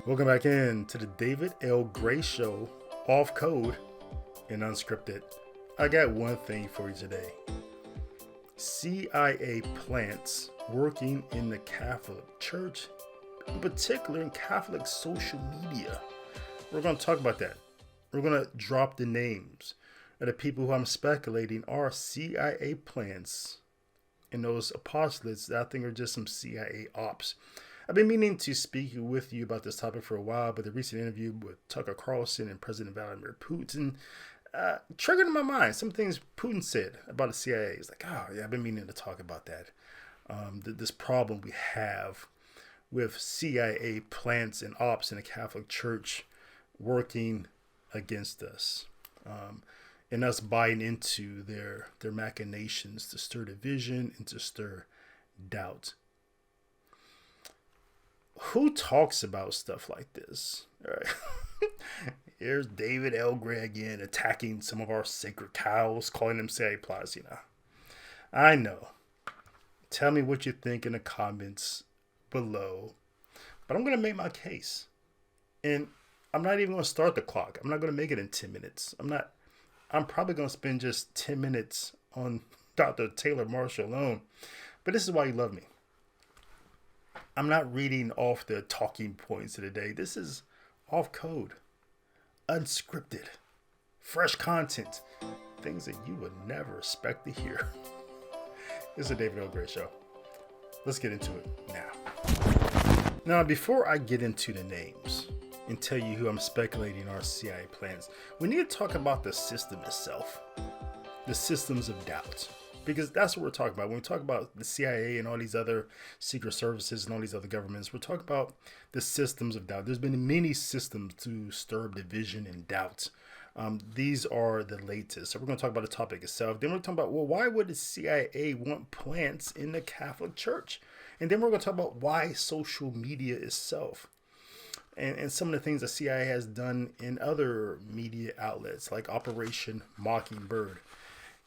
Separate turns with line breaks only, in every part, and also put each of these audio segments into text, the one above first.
Welcome back in to the David L. Gray Show, off code and unscripted. I got one thing for you today. CIA plants working in the Catholic Church, in particular in Catholic social media. We're going to talk about that. We're going to drop the names of the people who I'm speculating are CIA plants and those apostolates that I think are just some CIA ops. I've been meaning to speak with you about this topic for a while, but the recent interview with Tucker Carlson and President Vladimir Putin triggered in my mind some things Putin said about the CIA. It's like, oh yeah, I've been meaning to talk about that. This problem we have with CIA plants and ops in the Catholic Church working against us, and us buying into their machinations to stir division and to stir doubt. Who talks about stuff like this? All right. Here's David L. Gray again attacking some of our sacred cows, calling them CIA plots. I know. Tell me what you think in the comments below. But I'm going to make my case. And I'm not even going to start the clock. I'm not going to make it in 10 minutes. I'm probably going to spend just 10 minutes on Dr. Taylor Marshall alone. But this is why you love me. I'm not reading off the talking points of the day. This is off code, unscripted, fresh content, things that you would never expect to hear. It's a David L. Gray Show. Let's get into it now. Now, before I get into the names and tell you who I'm speculating are CIA plans, we need to talk about the system itself, the systems of doubt. Because that's what we're talking about. When we talk about the CIA and all these other secret services and all these other governments, we're talking about the systems of doubt. There's been many systems to stir division and doubt. These are the latest. So we're going to talk about the topic itself. Then we're talking about, well, why would the CIA want plants in the Catholic Church? And then we're going to talk about why social media itself. And some of the things the CIA has done in other media outlets like Operation Mockingbird.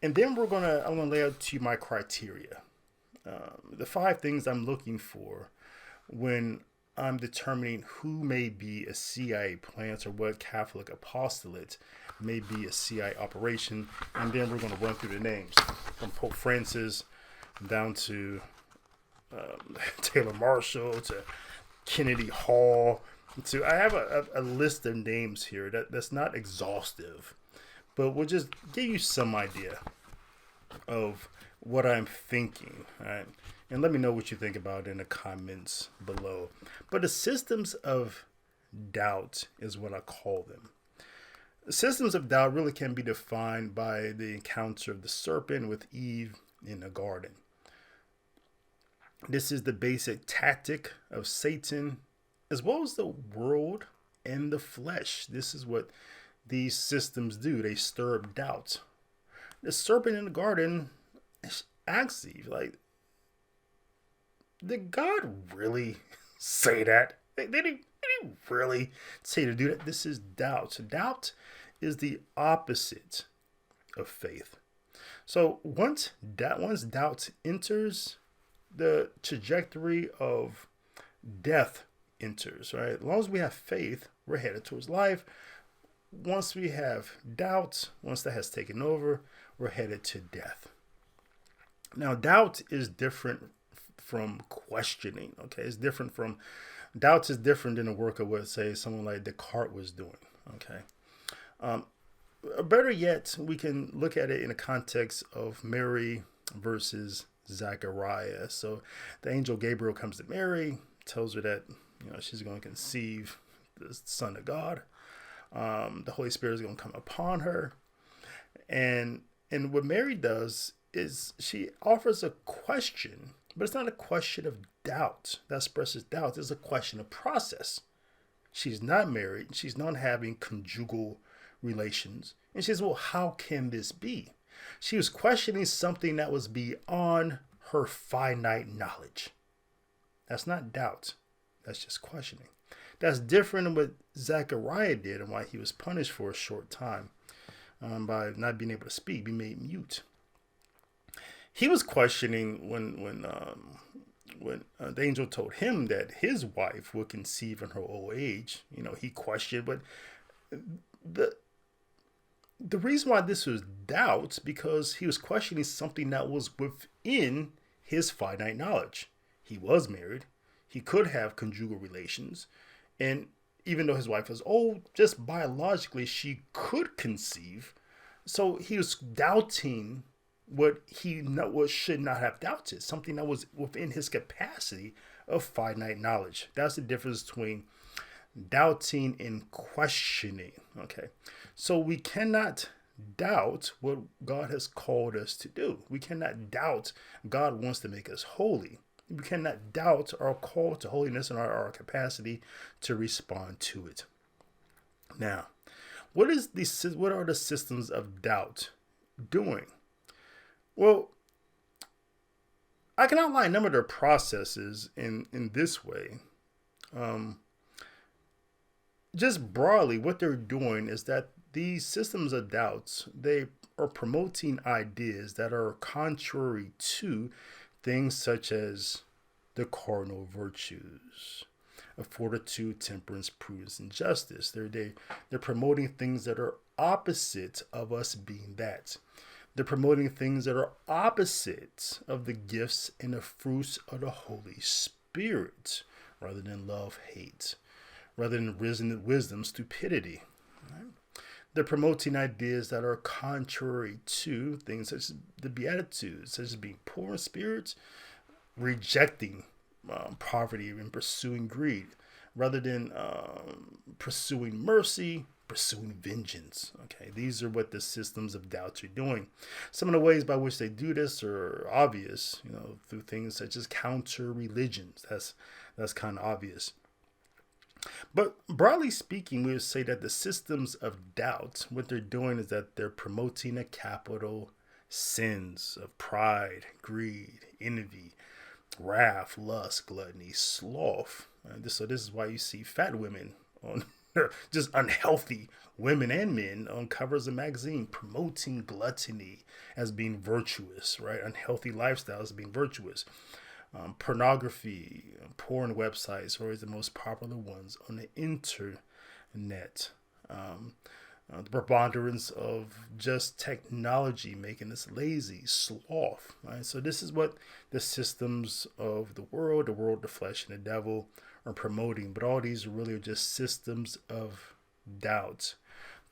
And then I'm gonna lay out to you my criteria, the 5 things I'm looking for when I'm determining who may be a CIA plant or what Catholic apostolate may be a CIA operation. And then we're gonna run through the names from Pope Francis down to Taylor Marshall to Kennedy Hall. I have a list of names here that's not exhaustive. But we'll just give you some idea of what I'm thinking. All right? And let me know what you think about it in the comments below. But the systems of doubt is what I call them. The systems of doubt really can be defined by the encounter of the serpent with Eve in the garden. This is the basic tactic of Satan, as well as the world and the flesh. This is what these systems do. They stir up doubt. The serpent in the garden asks Eve, did God really say that? Did he really say to do that? This is doubt. So doubt is the opposite of faith. So once doubt enters, the trajectory of death enters, right? As long as we have faith, we're headed towards life. Once we have doubt, once that has taken over, we're headed to death. Now, doubt is different from questioning, okay? Doubt is different than the work of what, say, someone like Descartes was doing, okay? Better yet, we can look at it in the context of Mary versus Zachariah. So the angel Gabriel comes to Mary, tells her that, she's going to conceive the Son of God. The Holy Spirit is going to come upon her. And what Mary does is she offers a question, but it's not a question of doubt that expresses doubt. It's a question of process. She's not married. She's not having conjugal relations. And she says, well, how can this be? She was questioning something that was beyond her finite knowledge. That's not doubt. That's just questioning. That's different than what Zechariah did and why he was punished for a short time by not being able to speak, be made mute. He was questioning when when the angel told him that his wife would conceive in her old age, he questioned. But the the reason why this was doubt because he was questioning something that was within his finite knowledge. He was married. He could have conjugal relations. And even though his wife was old, just biologically, she could conceive. So he was doubting what should not have doubted, something that was within his capacity of finite knowledge. That's the difference between doubting and questioning. Okay. So we cannot doubt what God has called us to do. We cannot doubt God wants to make us holy. We cannot doubt our call to holiness and our capacity to respond to it. Now, what are the systems of doubt doing? Well, I can outline a number of their processes in this way. Just broadly, what they're doing is that these systems of doubts, they are promoting ideas that are contrary to things such as the cardinal virtues of fortitude, temperance, prudence, and justice. They're promoting things that are opposite of us being that. They're promoting things that are opposite of the gifts and the fruits of the Holy Spirit, rather than love, hate, rather than wisdom, stupidity. Right? They're promoting ideas that are contrary to things such as the Beatitudes, such as being poor in spirit, rejecting poverty and pursuing greed, rather than pursuing mercy, pursuing vengeance. Okay, these are what the systems of doubts are doing. Some of the ways by which they do this are obvious, through things such as counter religions. That's kind of obvious. But broadly speaking, we would say that the systems of doubt, what they're doing is that they're promoting a capital sins of pride, greed, envy, wrath, lust, gluttony, sloth. So this is why you see fat women on just unhealthy women and men on covers of magazine promoting gluttony as being virtuous, right? Unhealthy lifestyles as being virtuous. Pornography, porn websites are always the most popular ones on the internet. The preponderance of just technology making us lazy, sloth. Right? So this is what the systems of the world, the flesh, and the devil are promoting. But all these really are just systems of doubt.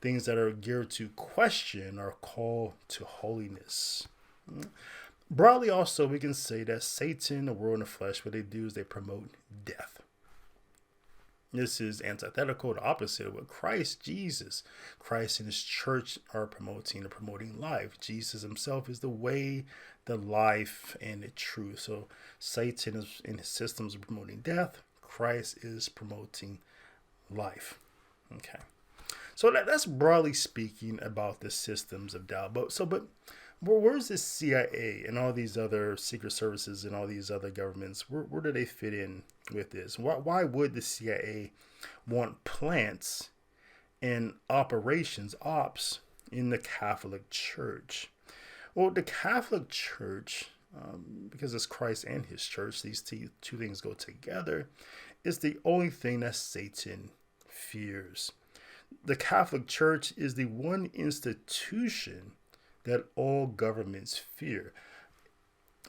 Things that are geared to question our call to holiness. Broadly also, we can say that Satan, the world, and the flesh, what they do is they promote death. This is antithetical, the opposite of what Jesus Christ and his church are promoting. They're promoting life. Jesus himself is the way, the life, and the truth. So Satan is in his systems are promoting death. Christ is promoting life. Okay. So that's broadly speaking about the systems of doubt. But where's the CIA and all these other secret services and all these other governments? Where do they fit in with this? Why would the CIA want plants and ops in the Catholic Church? Well, the Catholic Church, because it's Christ and his church, these two things go together, is the only thing that Satan fears. The Catholic Church is the one institution that all governments fear.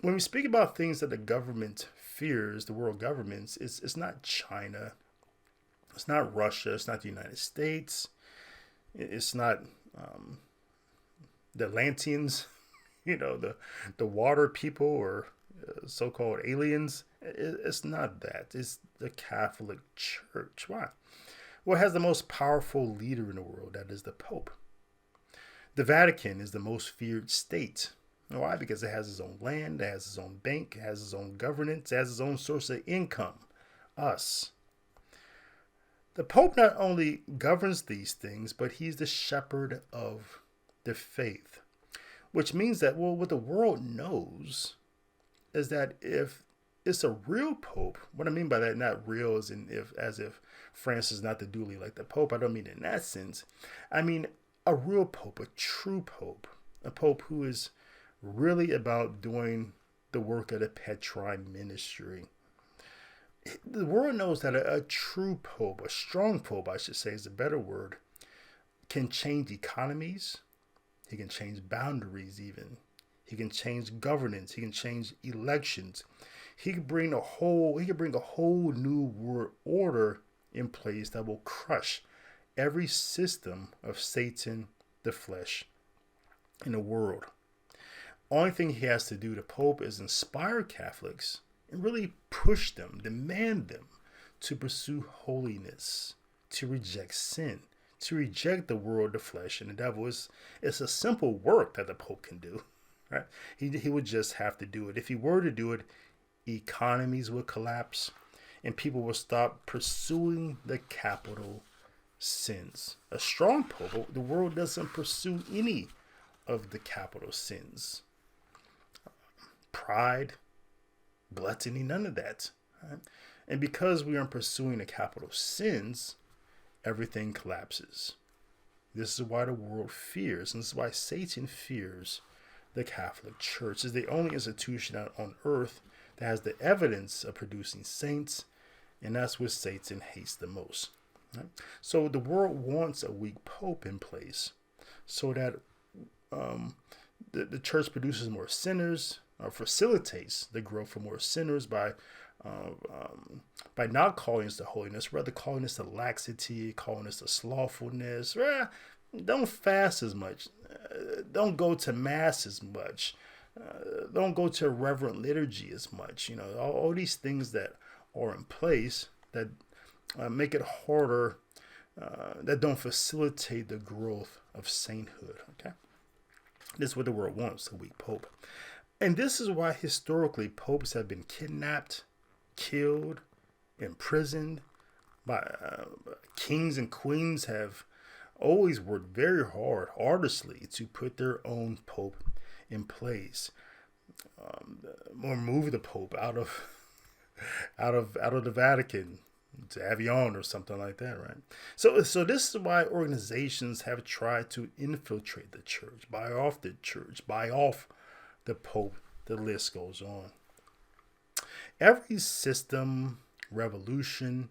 When we speak about things that the government fears, the world governments, it's not China, it's not Russia, it's not the United States, it's not the Atlanteans, the water people or so-called aliens. It's not that. It's the Catholic Church. Why? Well, it has the most powerful leader in the world, that is the Pope. The Vatican is the most feared state. Why? Because it has its own land, it has its own bank, it has its own governance, it has its own source of income, us. The Pope not only governs these things, but he's the shepherd of the faith. Which means that, what the world knows is that if it's a real Pope, what I mean by that, not real as if Francis is not the duly like the Pope, I don't mean in that sense. I mean a real Pope, a true Pope, a Pope who is really about doing the work of the Petrine ministry. The world knows that a true pope, a strong pope, I should say is a better word, can change economies. He can change boundaries even. He can change governance. He can change elections. He can bring a whole new world order in place that will crush every system of Satan, the flesh, in the world. Only thing he has to do, the Pope, is inspire Catholics and really push them, demand them to pursue holiness, to reject sin, to reject the world, the flesh, and the devil. It's a simple work that the Pope can do. Right? He would just have to do it. If he were to do it, economies would collapse and people will stop pursuing the capital sins. A strong pope, the world doesn't pursue any of the capital sins. Pride, gluttony, none of that. Right? And because we aren't pursuing the capital sins, everything collapses. This is why the world fears, and this is why Satan fears the Catholic Church. It's the only institution on earth that has the evidence of producing saints, and that's what Satan hates the most. Right? So the world wants a weak pope in place so that the church produces more sinners, or facilitates the growth of more sinners by not calling us to holiness, rather calling us to laxity, calling us to slothfulness. Don't fast as much. Don't go to mass as much. Don't go to reverent liturgy as much. All these things that are in place that make it harder, that don't facilitate the growth of sainthood. Okay, this is what the world wants: a weak pope, and this is why historically popes have been kidnapped, killed, imprisoned. By kings and queens have always worked very hard, arduously, to put their own pope in place, or move the pope out of the Vatican to Avignon or something like that, right? So this is why organizations have tried to infiltrate the church, buy off the church, buy off the pope. The list goes on. Every system, revolution,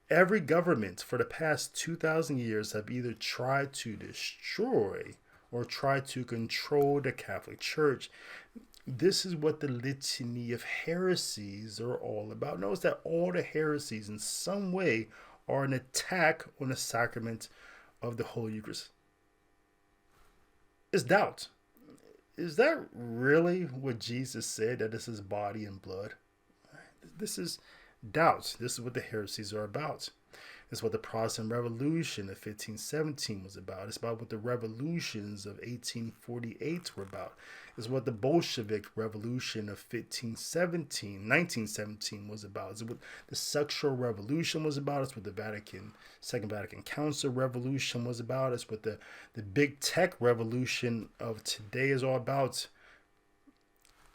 every government for the past 2,000 years have either tried to destroy or try to control the Catholic Church. This is what the litany of heresies are all about. Notice that all the heresies in some way are an attack on the sacrament of the Holy Eucharist. It's doubt. Is that really what Jesus said, that this is body and blood? This is doubt. This is what the heresies are about. It's what the Protestant Revolution of 1517 was about. It's about what the revolutions of 1848 were about. It's what the Bolshevik Revolution of 1917 was about. It's what the sexual revolution was about. It's what the Second Vatican Council revolution was about. It's what the big tech revolution of today is all about.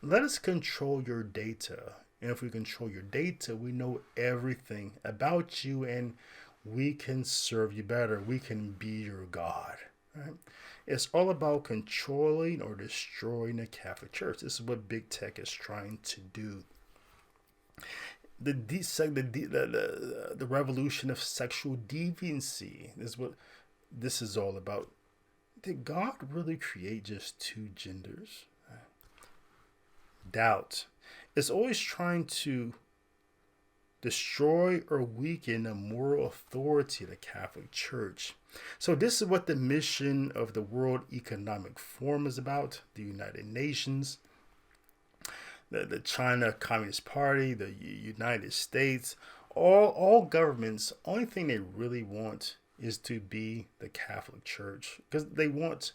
Let us control your data. And if we control your data, we know everything about you and we can serve you better. We can be your God. Right? It's all about controlling or destroying the Catholic Church. This is what big tech is trying to do. The revolution of sexual deviancy is what this is all about. Did God really create just two genders? Doubt. It's always trying to destroy or weaken the moral authority of the Catholic Church. So this is what the mission of the World Economic Forum is about, the United Nations, the China Communist Party, the United States, all governments. Only thing they really want is to be the Catholic Church, because they want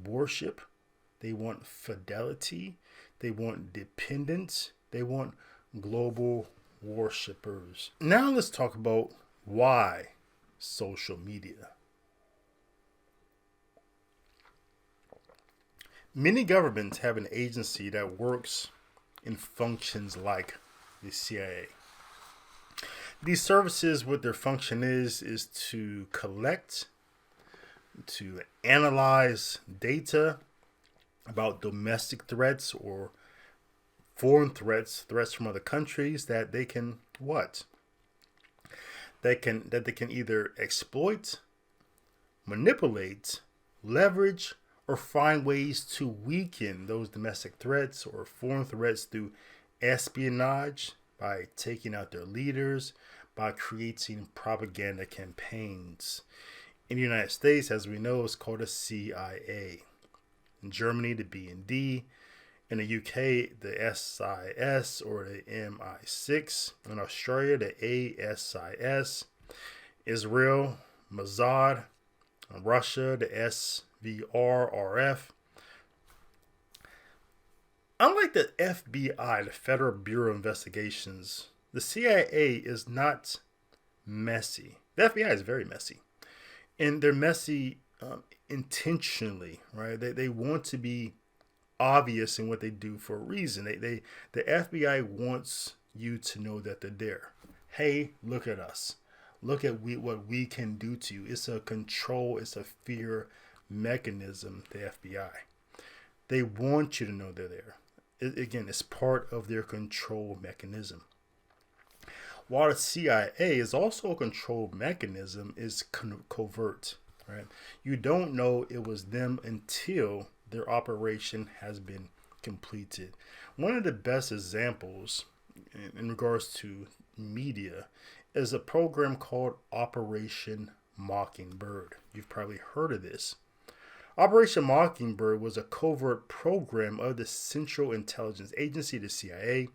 worship, they want fidelity, they want dependence, they want global worshipers. Now let's talk about why social media. Many governments have an agency that works and functions like the CIA. These services, what their function is to collect, to analyze data about domestic threats or foreign threats from other countries that they can what? That they can either exploit, manipulate, leverage, or find ways to weaken those domestic threats or foreign threats through espionage, by taking out their leaders, by creating propaganda campaigns. In the United States, as we know, it's called the CIA. In Germany, the BND. In the UK, the SIS or the MI6. In Australia, the ASIS. Israel, Mossad. In Russia, the SVRRF. Unlike the FBI, the Federal Bureau of Investigations, the CIA is not messy. The FBI is very messy. And they're messy intentionally, right? They want to be obvious in what they do for a reason. The FBI wants you to know that they're there. Hey, look at us. Look at what we can do to you. It's a control, it's a fear mechanism, the FBI. They want you to know they're there. Again, it's part of their control mechanism. While the CIA is also a control mechanism, is covert, right? You don't know it was them until their operation has been completed. One of the best examples in regards to media is a program called Operation Mockingbird. You've probably heard of this. Operation Mockingbird was a covert program of the Central Intelligence Agency, the CIA,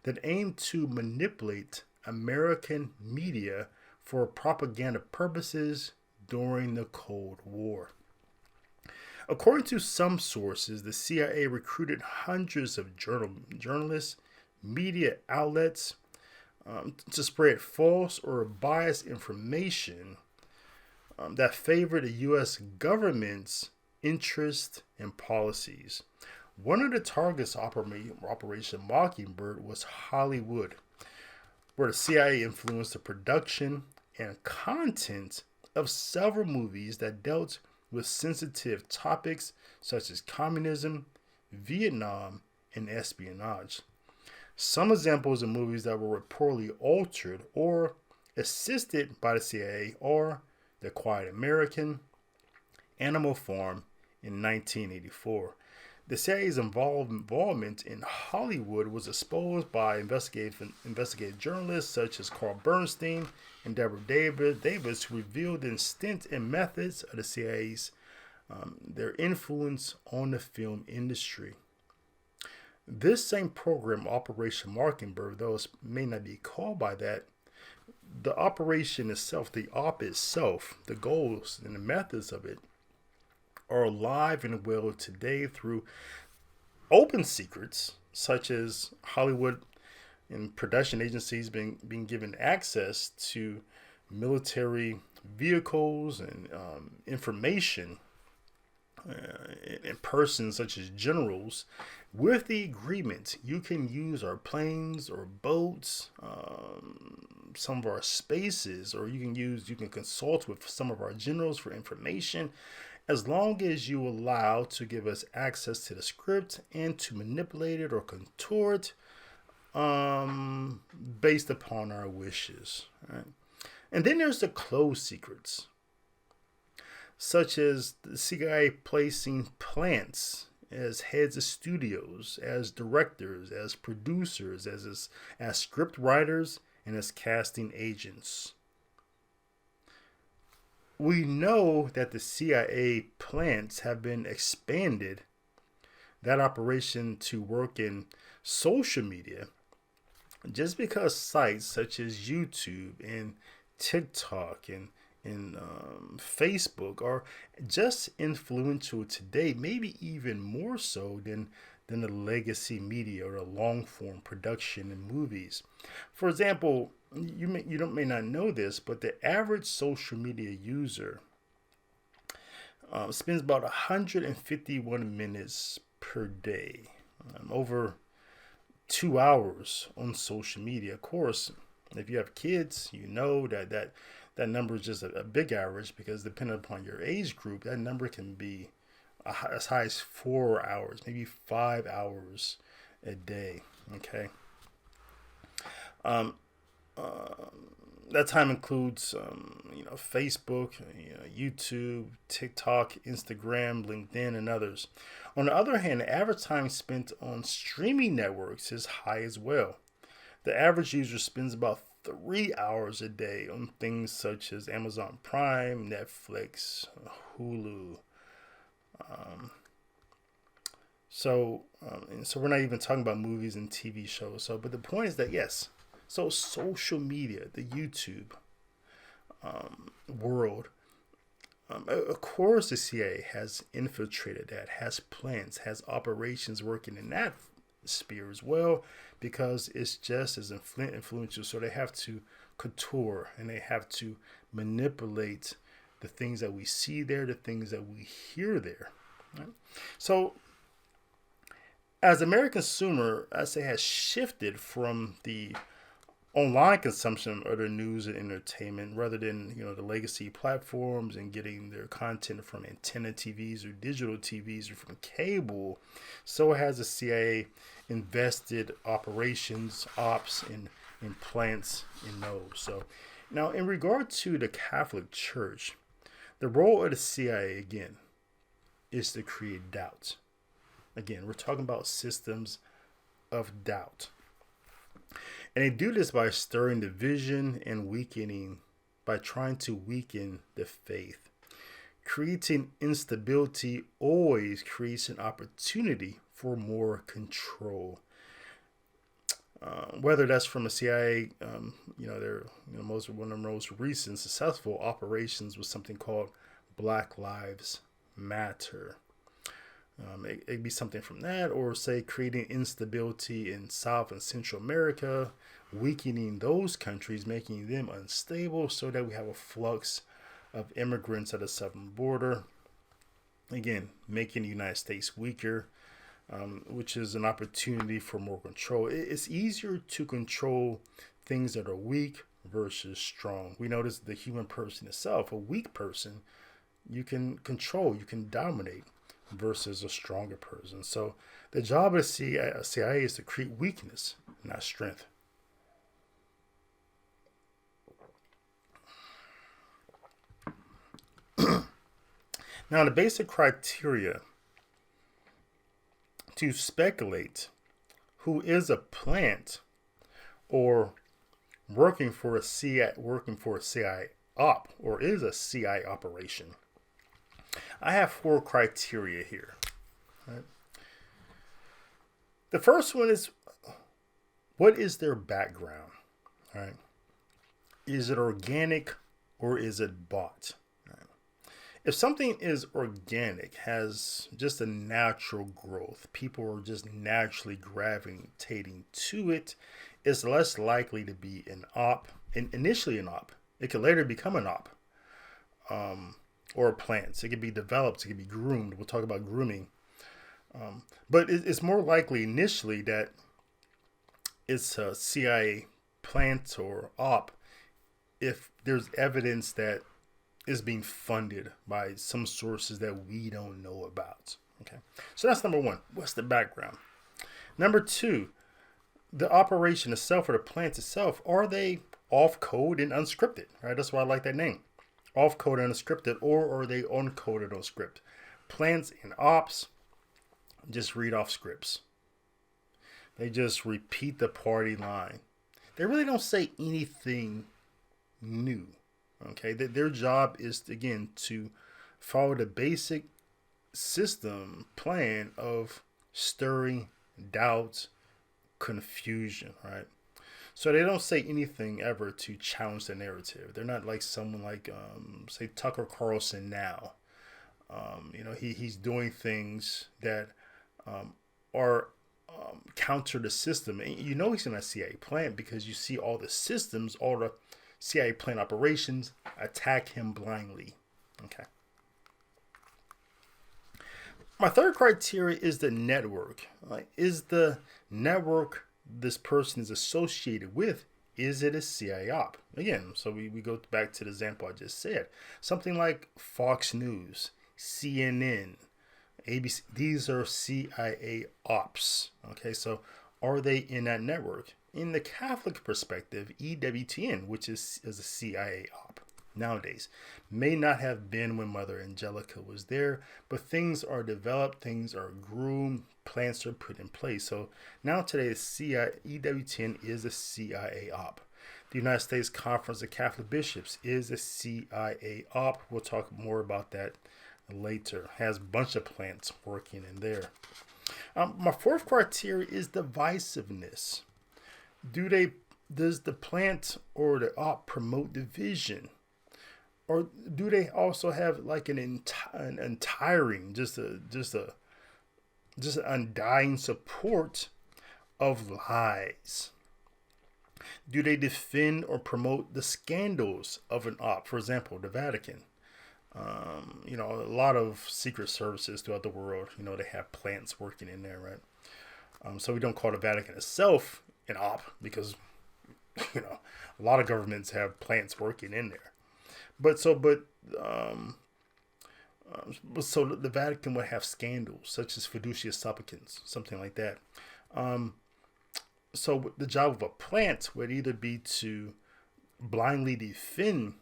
that aimed to manipulate American media for propaganda purposes during the Cold War. According to some sources, the CIA recruited hundreds of journalists, media outlets, to spread false or biased information that favored the U.S. government's interests and policies. One of the targets of Operation Mockingbird was Hollywood, where the CIA influenced the production and content of several movies that dealt with sensitive topics such as communism, Vietnam, and espionage. Some examples of movies that were reportedly altered or assisted by the CIA are The Quiet American, Animal Farm in 1984. The CIA's involvement in Hollywood was exposed by investigative journalists such as Carl Bernstein and Deborah Davis, who revealed the extent and methods of the CIA's their influence on the film industry. This same program, Operation Mockingbird, though it may not be called by that, the operation itself, the op itself, the goals and the methods of it are alive and well today through open secrets such as Hollywood and production agencies being given access to military vehicles and information and persons such as generals. With the agreement, you can use our planes or boats, some of our spaces, or you can consult with some of our generals for information, as long as you allow to give us access to the script and to manipulate it or contour it based upon our wishes. Right? And then there's the closed secrets, such as the CIA placing plants as heads of studios, as directors, as producers, as script writers, and as casting agents. We know that the CIA plants have been expanded, that operation, to work in social media, just because sites such as YouTube and TikTok and Facebook are just influential today, maybe even more so than the legacy media or the long form production in movies. For example, you may not know this, but the average social media user spends about 151 minutes per day, over 2 hours on social media. Of course, if you have kids, you know that number is just a big average, because depending upon your age group, that number can be as high as 4 hours, maybe 5 hours a day. Okay. Um, that time includes, Facebook, YouTube, TikTok, Instagram, LinkedIn, and others. On the other hand, the average time spent on streaming networks is high as well. The average user spends about 3 hours a day on things such as Amazon Prime, Netflix, Hulu. So we're not even talking about movies and TV shows. But the point is that yes, so social media, the YouTube world, of course, the CIA has infiltrated that, has plans, has operations working in that sphere as well, because it's just as influential. So they have to couture and they have to manipulate the things that we see there, the things that we hear there. Right? So, as the American consumer, I say, has shifted from the online consumption of their news and entertainment rather than the legacy platforms and getting their content from antenna TVs or digital TVs or from cable, so has the CIA invested operations, ops, in plants in those. So now in regard to the Catholic Church, the role of the CIA again is to create doubt. Again, we're talking about systems of doubt. And they do this by stirring division and by trying to weaken the faith. Creating instability always creates an opportunity for more control. Whether that's from the CIA, one of the most recent successful operations was something called Black Lives Matter. It'd be something from that, or say creating instability in South and Central America, weakening those countries, making them unstable so that we have a flux of immigrants at the southern border. Again, making the United States weaker, which is an opportunity for more control. It's easier to control things that are weak versus strong. We notice the human person itself, a weak person, you can dominate, versus a stronger person. So the job of the CIA is to create weakness, not strength. Now, the basic criteria to speculate who is a plant or working for a CIA op or is a CIA operation. I have 4 criteria here. Right? The first one is, what is their background? Right? Is it organic or is it bought? Right? If something is organic, has just a natural growth, people are just naturally gravitating to it, it's less likely to be an op, initially an op. It could later become an op. Or plants. It can be developed, it can be groomed. We'll talk about grooming. But it's more likely initially that it's a CIA plant or op if there's evidence that is being funded by some sources that we don't know about. Okay, so that's number 1. What's the background? Number 2, the operation itself or the plant itself, are they off-code and unscripted? Right, that's why I like that name. Off-code and unscripted, or are they on-coded on script? Plants and ops just read off scripts. They just repeat the party line. They really don't say anything new. Okay, their job is, again, to follow the basic system plan of stirring doubt, confusion, right? So they don't say anything ever to challenge the narrative. They're not like someone like, say, Tucker Carlson now. He's doing things that are counter the system. And he's in a CIA plant because you see all the systems, all the CIA plant operations attack him blindly. Okay. My third criteria is the network. Is the network this person is associated with, is it a CIA op? Again, so we go back to the example I just said. Something like Fox News, CNN, ABC, these are CIA ops. Okay, so are they in that network? In the Catholic perspective, EWTN, which is a CIA op nowadays, may not have been when Mother Angelica was there, but things are developed, things are groomed, plans are put in place. So now today, the CIA, EWTN is a CIA op. The United States Conference of Catholic Bishops is a CIA op. We'll talk more about that later. Has a bunch of plants working in there. My fourth criteria is divisiveness. Does the plant or the op promote division? Or do they also have like an untiring, just an undying support of lies? Do they defend or promote the scandals of an op? For example, the Vatican. A lot of secret services throughout the world, they have plants working in there, right? So we don't call the Vatican itself an op because, a lot of governments have plants working in there. So the Vatican would have scandals such as fiducia supplicans, something like that. So the job of a plant would either be to blindly defend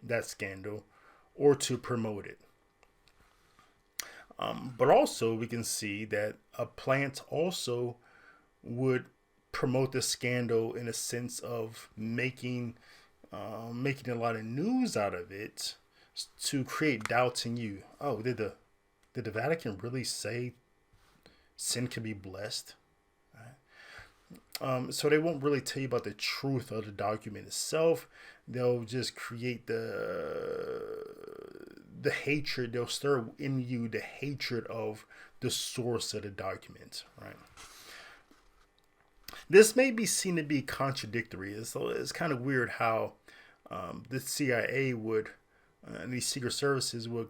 that scandal or to promote it. But also we can see that a plant also would promote the scandal in a sense of making a lot of news out of it to create doubts in you. Oh, did the Vatican really say sin can be blessed? So they won't really tell you about the truth of the document itself. They'll just create the hatred. They'll stir in you the hatred of the source of the document, right? This may be seen to be contradictory. So it's kind of weird how the CIA would, and these secret services would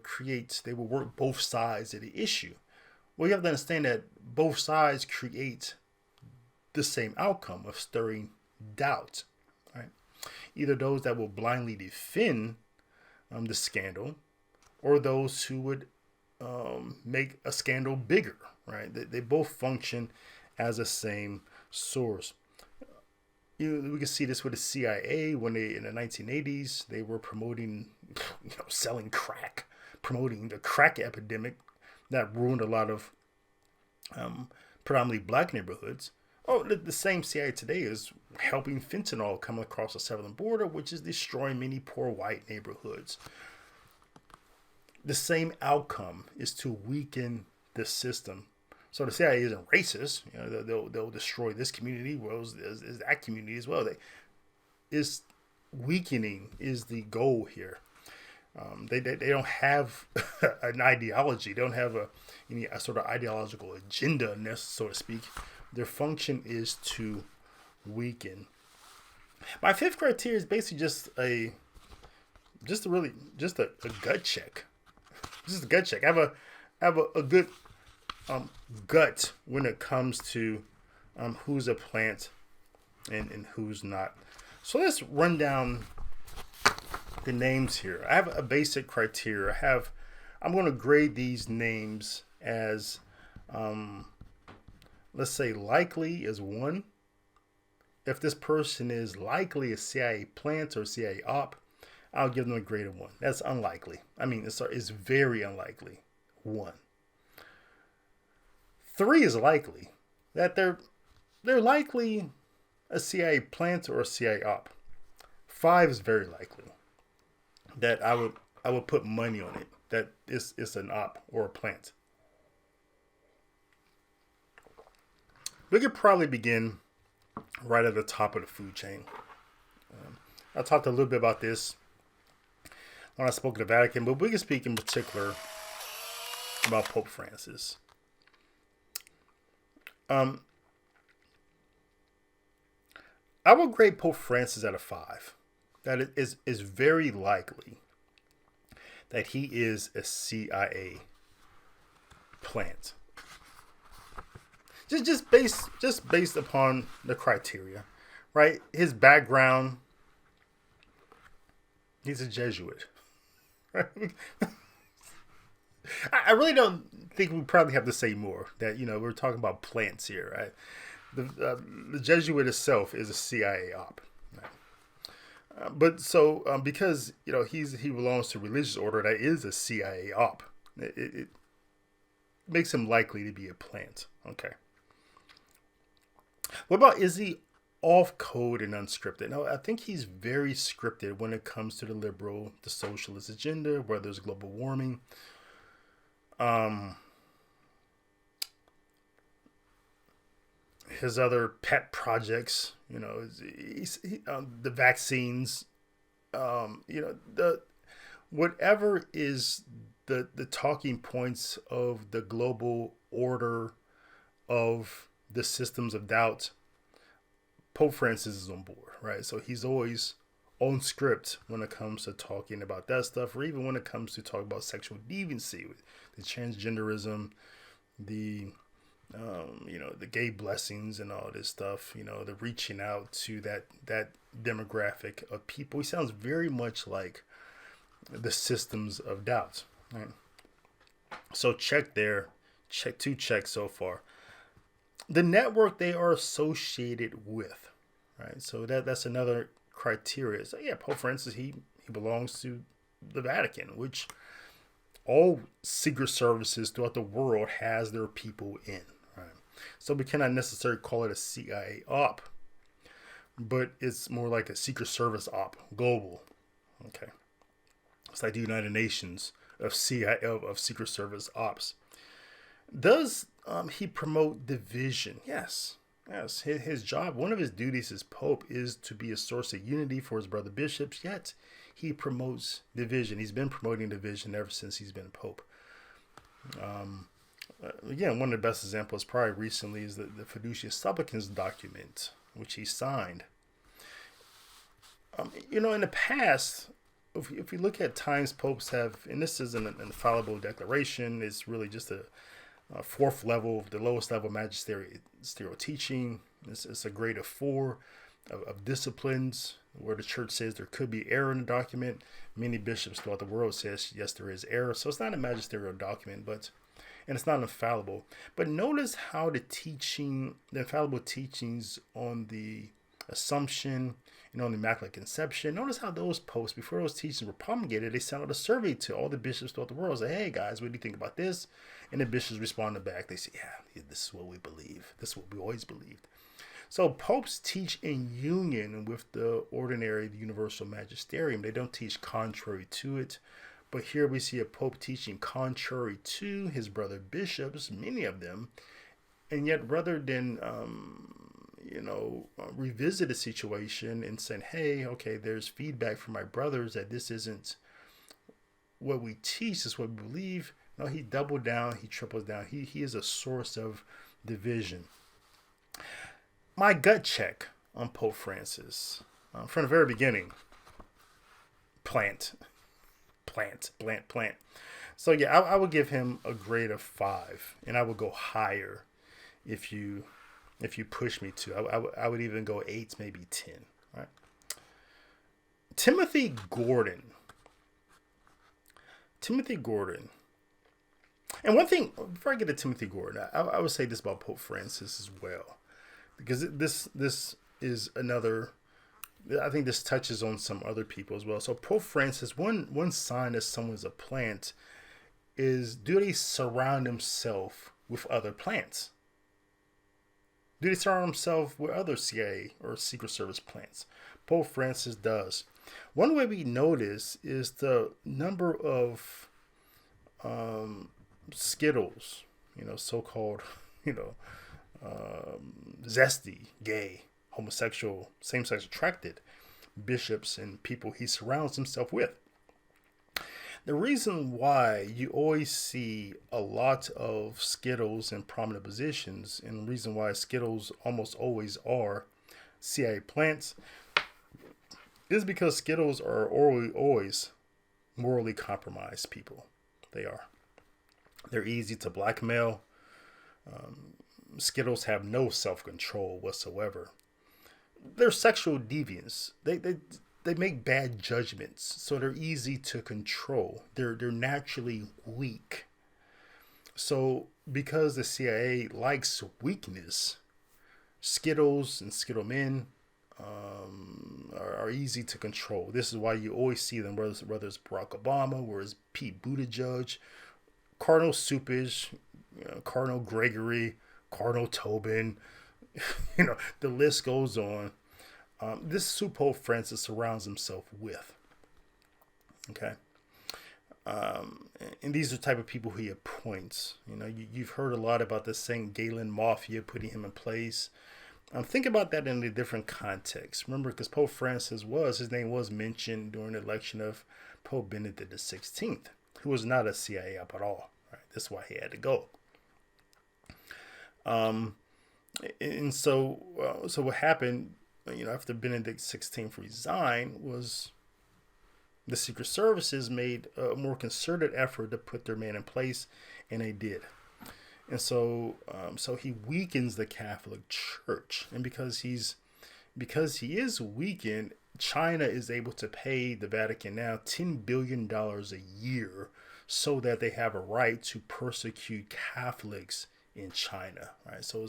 they would work both sides of the issue. Well, you have to understand that both sides create the same outcome of stirring doubt, right? Either those that will blindly defend the scandal, or those who would make a scandal bigger, right? They both function as the same source. We can see this with the CIA when in the 1980s, they were promoting, selling crack, promoting the crack epidemic that ruined a lot of predominantly black neighborhoods. Oh, the same CIA today is helping fentanyl come across the southern border, which is destroying many poor white neighborhoods. The same outcome is to weaken the system. So the CIA isn't racist. They'll destroy this community, is that community as well. Weakening is the goal here. They don't have an ideology. They don't have any sort of ideological agenda, so to speak. Their function is to weaken. My fifth criteria is basically just a gut check. Just a gut check. I have a good gut when it comes to who's a plant and who's not. So let's run down the names here. I have a basic criteria. I'm going to grade these names as let's say likely is 1. If this person is likely a CIA plant or CIA op, I'll give them a grade of 1. That's unlikely. I mean, it's very unlikely. 1. 3 is likely. That they're likely a CIA plant or a CIA op. 5 is very likely. That I would put money on it. That it's an op or a plant. We could probably begin right at the top of the food chain. I talked a little bit about this when I spoke at the Vatican, but we can speak in particular about Pope Francis. I would grade Pope Francis at a 5. That it is very likely that he is a CIA plant. Just based upon the criteria, right? His background, he's a Jesuit. Right? I really don't think we probably have to say more. That we're talking about plants here, right? the Jesuit itself is a CIA op. But so because he belongs to a religious order that is a CIA op, it makes him likely to be a plant. Okay. What about, is he off code and unscripted? No, I think he's very scripted when it comes to the liberal, the socialist agenda, whether it's global warming. His other pet projects, the vaccines, the whatever is the talking points of the global order of the systems of doubt. Pope Francis is on board, right? So he's always on script when it comes to talking about that stuff, or even when it comes to talking about sexual deviancy, the transgenderism, the the gay blessings and all this stuff, the reaching out to that demographic of people. He sounds very much like the systems of doubt, right? So check two checks so far. The network they are associated with, right? So that's another criteria. So yeah, Pope Francis, he belongs to the Vatican, which all secret services throughout the world has their people in. Right? So we cannot necessarily call it a CIA op, but it's more like a secret service op, global. Okay, it's like the United Nations of CIA of secret service ops. Does he promote division? Yes. His job, one of his duties as Pope, is to be a source of unity for his brother bishops. Yet he promotes division. He's been promoting division ever since he's been Pope. Again, one of the best examples probably recently is the Fiducia Supplicans document, which he signed. In the past, if you look at times popes have, and this isn't an infallible declaration, it's really just a fourth level, the lowest level magisterial teaching. It's a grade of 4 of disciplines where the church says there could be error in the document. Many bishops throughout the world says yes, there is error. So it's not a magisterial document, and it's not infallible. But notice how the infallible teachings on the Assumption, on the Immaculate Conception, notice how those posts, before those teachings were promulgated, they sent out a survey to all the bishops throughout the world. Say, hey guys, what do you think about this? And the bishops responded back. They say, yeah, this is what we believe. This is what we always believed. So popes teach in union with the ordinary, the universal magisterium. They don't teach contrary to it. But here we see a pope teaching contrary to his brother bishops, many of them. And yet rather than, revisit a situation and saying, hey, okay, there's feedback from my brothers that this isn't what we teach, is what we believe. No, he doubled down, he tripled down. He is a source of division. My gut check on Pope Francis, from the very beginning, plant. So yeah, I would give him a grade of 5, and I would go higher if you push me to. I would even go 8, maybe 10. Right? Timothy Gordon. And one thing, before I get to Timothy Gordon, I would say this about Pope Francis as well, because this is another. I think this touches on some other people as well. So Pope Francis, one sign that someone's a plant is, do they surround themselves with other plants? Do they surround themselves with other CIA or Secret Service plants? Pope Francis does. One way we notice is the number of Skittles, so-called, zesty, gay, homosexual, same-sex attracted bishops and people he surrounds himself with. The reason why you always see a lot of Skittles in prominent positions, and the reason why Skittles almost always are CIA plants, is because Skittles are always morally compromised people. They are. They're easy to blackmail. Skittles have no self-control whatsoever. They're sexual deviants. They make bad judgments, so they're easy to control. They're naturally weak. So because the CIA likes weakness, Skittles and Skittle men are easy to control. This is why you always see them, whether it's Barack Obama, whereas Pete Buttigieg, Cardinal Supage, Cardinal Gregory, Cardinal Tobin, the list goes on. This is who Pope Francis surrounds himself with. Okay. And these are the type of people he appoints. You've heard a lot about the St. Galen Mafia putting him in place. Think about that in a different context. Remember, because Pope Francis his name was mentioned during the election of Pope Benedict XVI, who was not a CIA op at all. Right? That's why he had to go. And so what happened, after Benedict XVI resigned, was the Secret Services made a more concerted effort to put their man in place, and they did. And so he weakens the Catholic Church, and because he is weakened, China is able to pay the Vatican now $10 billion a year, so that they have a right to persecute Catholics in China. Right. So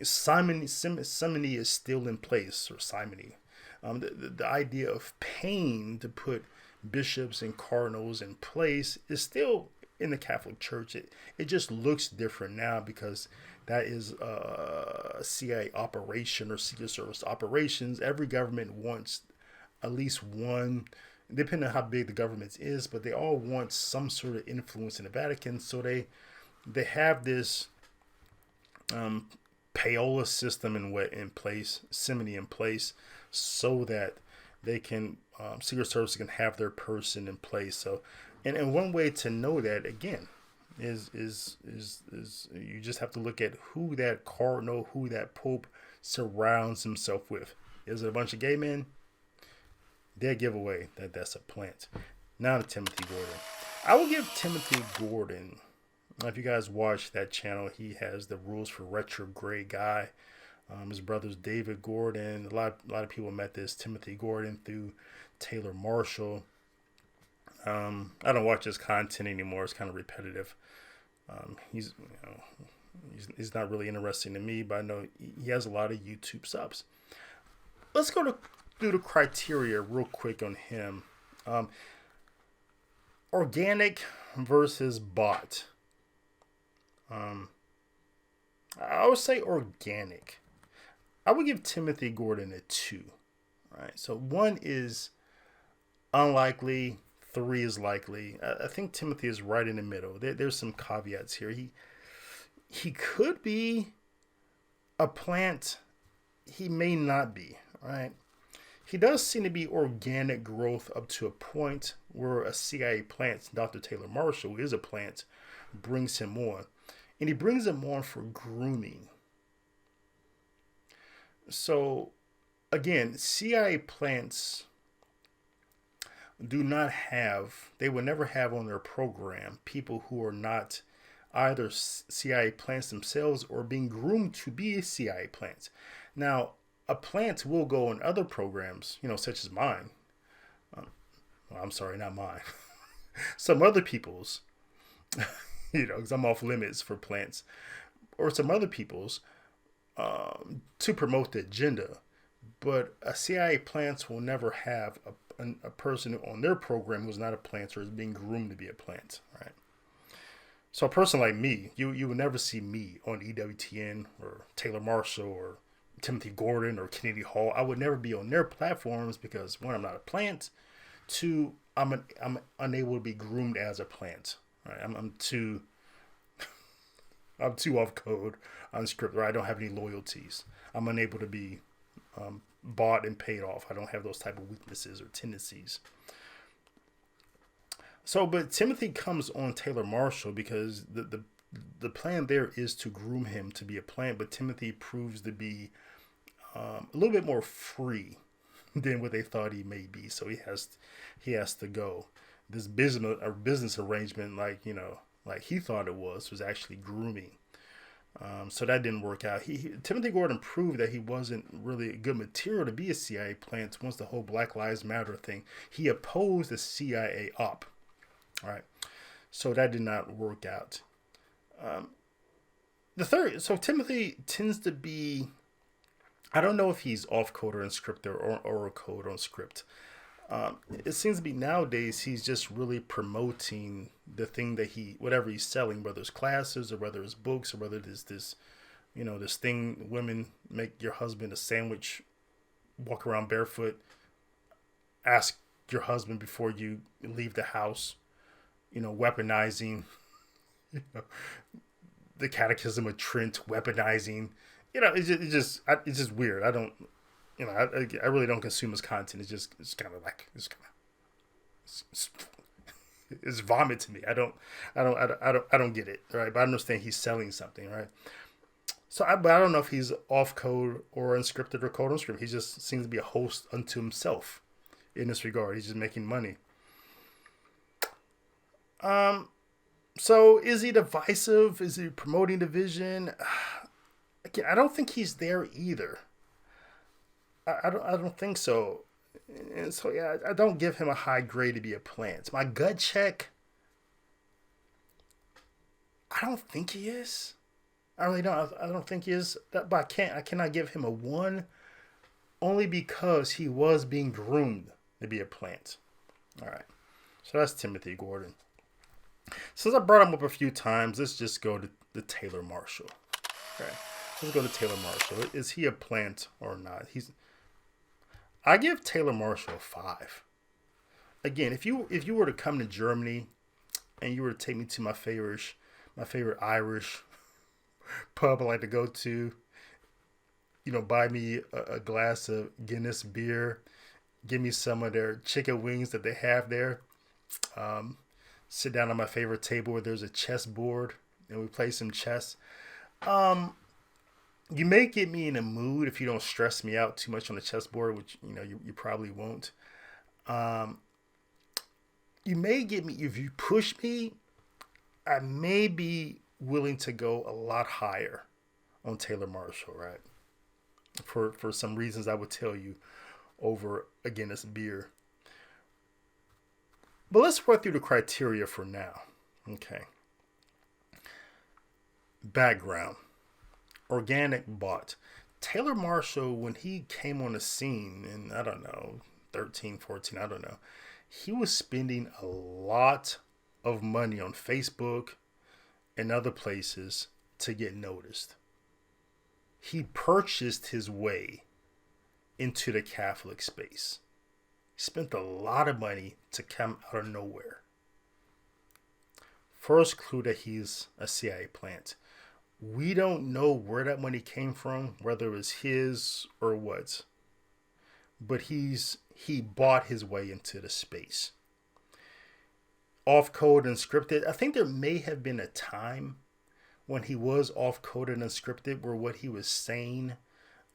simony is still in place, or simony. The idea of paying to put bishops and cardinals in place is still in the Catholic Church. It just looks different now because that is a CIA operation or Secret Service operations. Every government wants at least one, depending on how big the government is, but they all want some sort of influence in the Vatican. So they have this payola system in place, simony in place, so that they can Secret Service can have their person in place. So, and one way to know that, again, is you just have to look at who that cardinal, who that pope surrounds himself with. Is it a bunch of gay men? Dead giveaway that's a plant. Now to Timothy Gordon. I will give Timothy Gordon, if you guys watch that channel, he has the Rules for Retrograde guy. His brother's David Gordon. A lot of people met this Timothy Gordon through Taylor Marshall. I don't watch his content anymore. It's kind of repetitive. He's not really interesting to me, but I know he has a lot of YouTube subs. Let's go through the criteria real quick on him. Organic versus bot. I would say organic. I would give Timothy Gordon a 2. Right. So 1 is unlikely. 3 is likely. I think Timothy is right in the middle. There's some caveats here. He could be a plant. He may not be. Right. He does seem to be organic growth up to a point where a CIA plant, Dr. Taylor Marshall, who is a plant, brings him on. And he brings him on for grooming. So, again, CIA plants they will never have on their program people who are not either CIA plants themselves or being groomed to be CIA plants. Now, a plant will go on other programs, such as mine. I'm sorry, not mine. Some other people's, because I'm off limits for plants, or some other people's, to promote the agenda. But a CIA plant will never have a person on their program who's not a plant or is being groomed to be a plant, right? So a person like me, you will never see me on EWTN or Taylor Marshall or Timothy Gordon or Kennedy Hall. I would never be on their platforms because 1, I'm not a plant. 2, I'm unable to be groomed as a plant. Right? I'm too off code, unscripted. Right? I don't have any loyalties. I'm unable to be bought and paid off. I don't have those type of weaknesses or tendencies. So, but Timothy comes on Taylor Marshall because the plan there is to groom him to be a plant, but Timothy proves to be a little bit more free than what they thought he may be. So he has to go. This business arrangement, like he thought it was actually grooming. So that didn't work out. Timothy Gordon proved that he wasn't really a good material to be a CIA plant once the whole Black Lives Matter thing. He opposed the CIA op. All right. So that did not work out. The third, so Timothy tends to be, I don't know if he's off code or unscripted or code on script. It seems to be nowadays he's just really promoting the thing that whatever he's selling, whether it's classes or whether it's books or whether it's this, this thing, women make your husband a sandwich, walk around barefoot, ask your husband before you leave the house, weaponizing, the Catechism of Trent, weaponizing, it's just weird. I don't, I really don't consume his content. It's kind of like, it's vomit to me. I don't get it, right? But I understand he's selling something, right? But I don't know if he's off code or unscripted or code unscripted. He just seems to be a host unto himself in this regard. He's just making money. So is he divisive? Is he promoting division? Again, I don't think he's there either. I don't think so. And so, yeah, I don't give him a high grade to be a plant. My gut check, I don't think he is. I really don't. I don't think he is. But I cannot give him a 1 only because he was being groomed to be a plant. All right. So that's Timothy Gordon. Since I brought him up a few times, let's just go to the Taylor Marshall. Okay. Let's go to Taylor Marshall. Is he a plant or not? I give Taylor Marshall a 5. Again, if you were to come to Germany and you were to take me to my favorite Irish pub I like to go to, buy me a glass of Guinness beer, give me some of their chicken wings that they have there, sit down on my favorite table where there's a chess board and we play some chess. You may get me in a mood if you don't stress me out too much on the chessboard, which you probably won't. You may get me if you push me. I may be willing to go a lot higher on Taylor Marshall, right? For some reasons I would tell you over a Guinness beer. But let's work through the criteria for now. Okay. Background. Organic bought. Taylor Marshall, when he came on the scene in, 13, 14, I don't know, he was spending a lot of money on Facebook and other places to get noticed. He purchased his way into the Catholic space. He spent a lot of money to come out of nowhere. First clue that he's a CIA plant. We don't know where that money came from, whether it was his or what. But he bought his way into the space. Off code and scripted. I think there may have been a time when he was off code and unscripted where what he was saying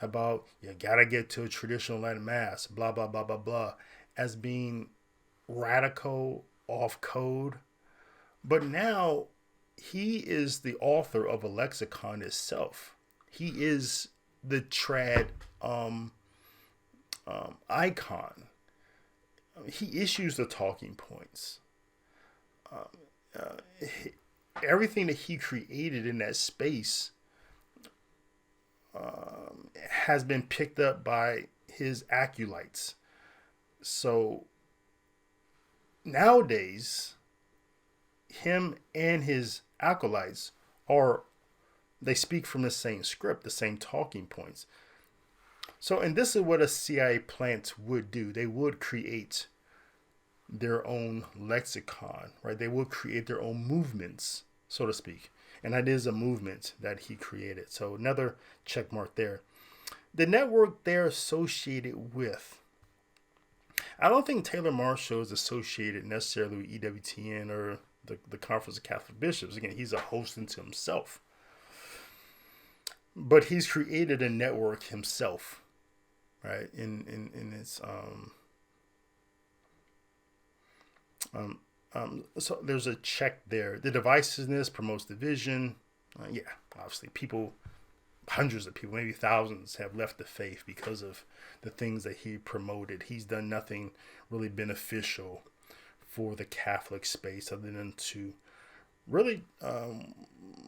about you gotta get to a traditional Latin mass, blah blah blah blah blah, as being radical off code. But now he is the author of a lexicon itself. He is the trad icon. He issues the talking points. Everything that he created in that space has been picked up by his acolytes. So nowadays, him and his acolytes they speak from the same script, the same talking points. So, and this is what a CIA plant would do. They would create their own lexicon, right? They would create their own movements, so to speak. And that is a movement that he created. So another check mark there. The network they're associated with. I don't think Taylor Marshall is associated necessarily with EWTN or the Conference of Catholic Bishops. Again, he's a host unto himself. But he's created a network himself, right? In its so there's a check there. The divisiveness promotes division. Yeah, obviously hundreds of people, maybe thousands, have left the faith because of the things that he promoted. He's done nothing really beneficial for the Catholic space other than to really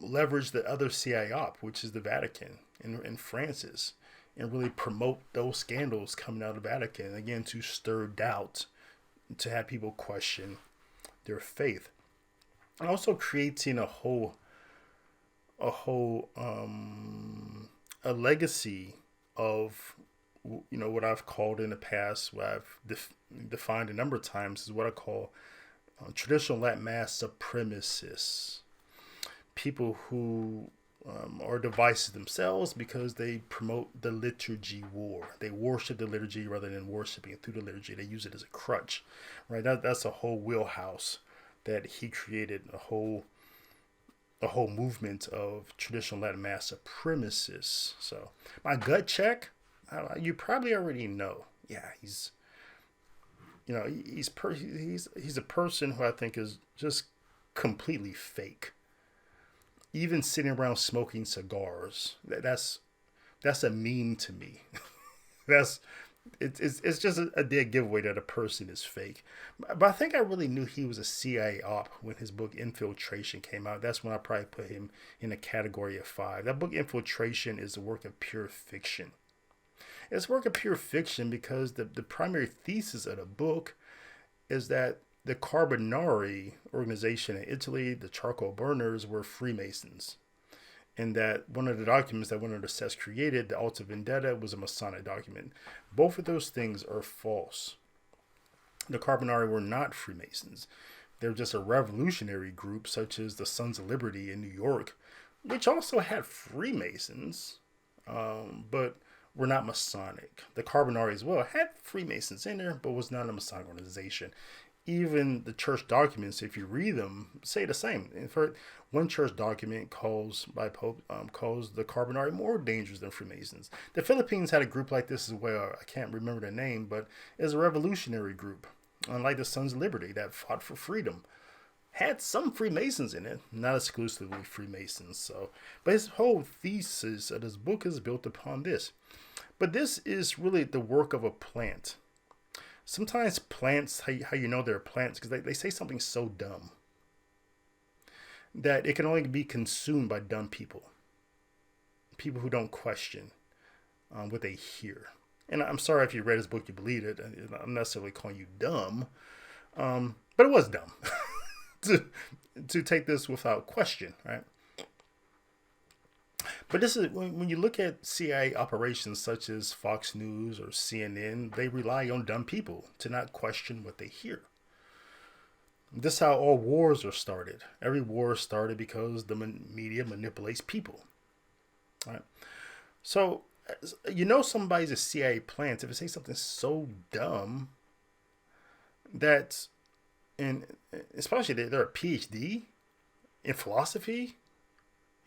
leverage the other CIA op, which is the Vatican and Francis, and really promote those scandals coming out of the Vatican, again, to stir doubt, to have people question their faith. And also creating a legacy of, what I've called in the past, what I've defined a number of times, is what I call traditional Latin Mass supremacists. People who are divisive themselves because they promote the liturgy war. They worship the liturgy rather than worshiping through the liturgy. They use it as a crutch, right? That's a whole wheelhouse that he created, a whole movement of traditional Latin Mass supremacists. So my gut check, you probably already know. Yeah, he's a person who I think is just completely fake. Even sitting around smoking cigars, that's a meme to me. It's just a dead giveaway that a person is fake. But I think I really knew he was a CIA op when his book Infiltration came out. That's when I probably put him in a category of 5. That book Infiltration is a work of pure fiction. It's a work of pure fiction because the primary thesis of the book is that the Carbonari organization in Italy, the charcoal burners, were Freemasons. And that one of the documents that one of the sects created, the Alta Vendetta, was a Masonic document. Both of those things are false. The Carbonari were not Freemasons. They're just a revolutionary group, such as the Sons of Liberty in New York, which also had Freemasons, but were not Masonic. The Carbonari as well had Freemasons in there, but was not a Masonic organization. Even the church documents, if you read them, say the same. In fact, one church document calls the Carbonari more dangerous than Freemasons. The Philippines had a group like this as well. I can't remember the name, but it's a revolutionary group, unlike the Sons of Liberty that fought for freedom. Had some Freemasons in it, not exclusively Freemasons. But his whole thesis of this book is built upon this. But this is really the work of a plant. Sometimes plants, how you know they're plants, because they say something so dumb that it can only be consumed by dumb people. People who don't question what they hear. And I'm sorry if you read his book, you believe it. I'm not necessarily calling you dumb, but it was dumb to take this without question, right? But this is when you look at CIA operations such as Fox News or CNN, they rely on dumb people to not question what they hear. This is how all wars are started. Every war is started because the media manipulates people. Right? So, somebody's a CIA plant if it says something so dumb that, and especially they're a PhD in philosophy,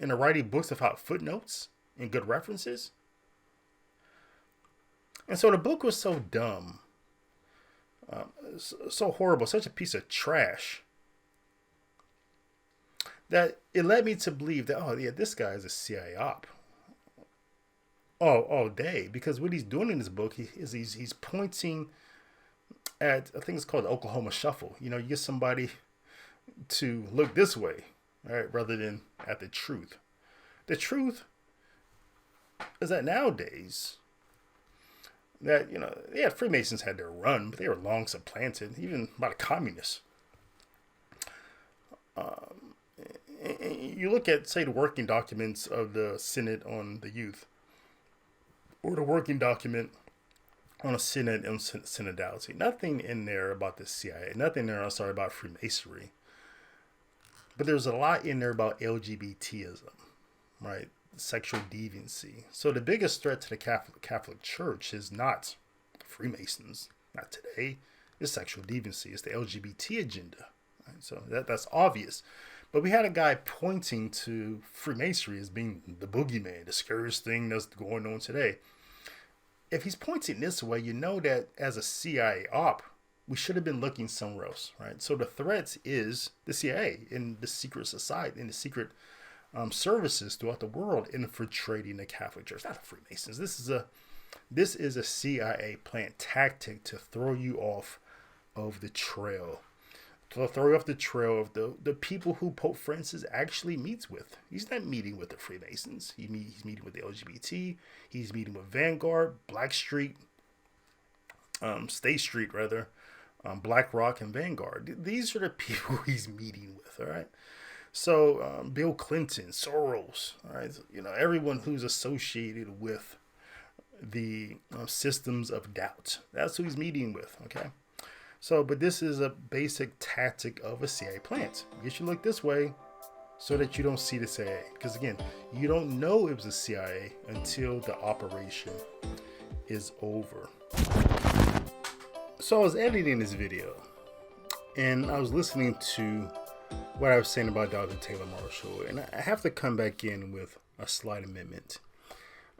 and are writing books without footnotes and good references. And so the book was so dumb, so horrible, such a piece of trash, that it led me to believe that, this guy is a CIA op all day. Because what he's doing in this book he's pointing at, I think it's called the Oklahoma Shuffle. You get somebody to look this way, right, rather than at the truth. The truth is that nowadays, that, Freemasons had their run, but they were long supplanted, even by the communists. You look at, say, the working documents of the Synod on the Youth, or the working document on a synod and synodality. Nothing in there about the CIA. Nothing there, about Freemasonry. But there's a lot in there about LGBTism, right? Sexual deviancy. So the biggest threat to the Catholic Church is not Freemasons, not today. It's sexual deviancy. It's the LGBT agenda. Right? So that's obvious. But we had a guy pointing to Freemasonry as being the boogeyman, the scariest thing that's going on today. If he's pointing this way, you know that as a CIA op, we should have been looking somewhere else, right? So the threat is the CIA and the secret society and the secret services throughout the world infiltrating the Catholic Church, not the Freemasons. This is a CIA plant tactic to throw you off of the trail, to throw you off the trail of the people who Pope Francis actually meets with. He's not meeting with the Freemasons. He's meeting with the LGBT. He's meeting with Vanguard, Blackstreet, State Street rather, BlackRock, and Vanguard. These are the people he's meeting with. All right. So Bill Clinton, Soros, all right. Everyone who's associated with the systems of doubt. That's who he's meeting with. Okay. So, but this is a basic tactic of a CIA plant. Get you look this way so that you don't see the CIA. Because again, you don't know it was the CIA until the operation is over. So I was editing this video and I was listening to what I was saying about Dr. Taylor Marshall. And I have to come back in with a slight amendment.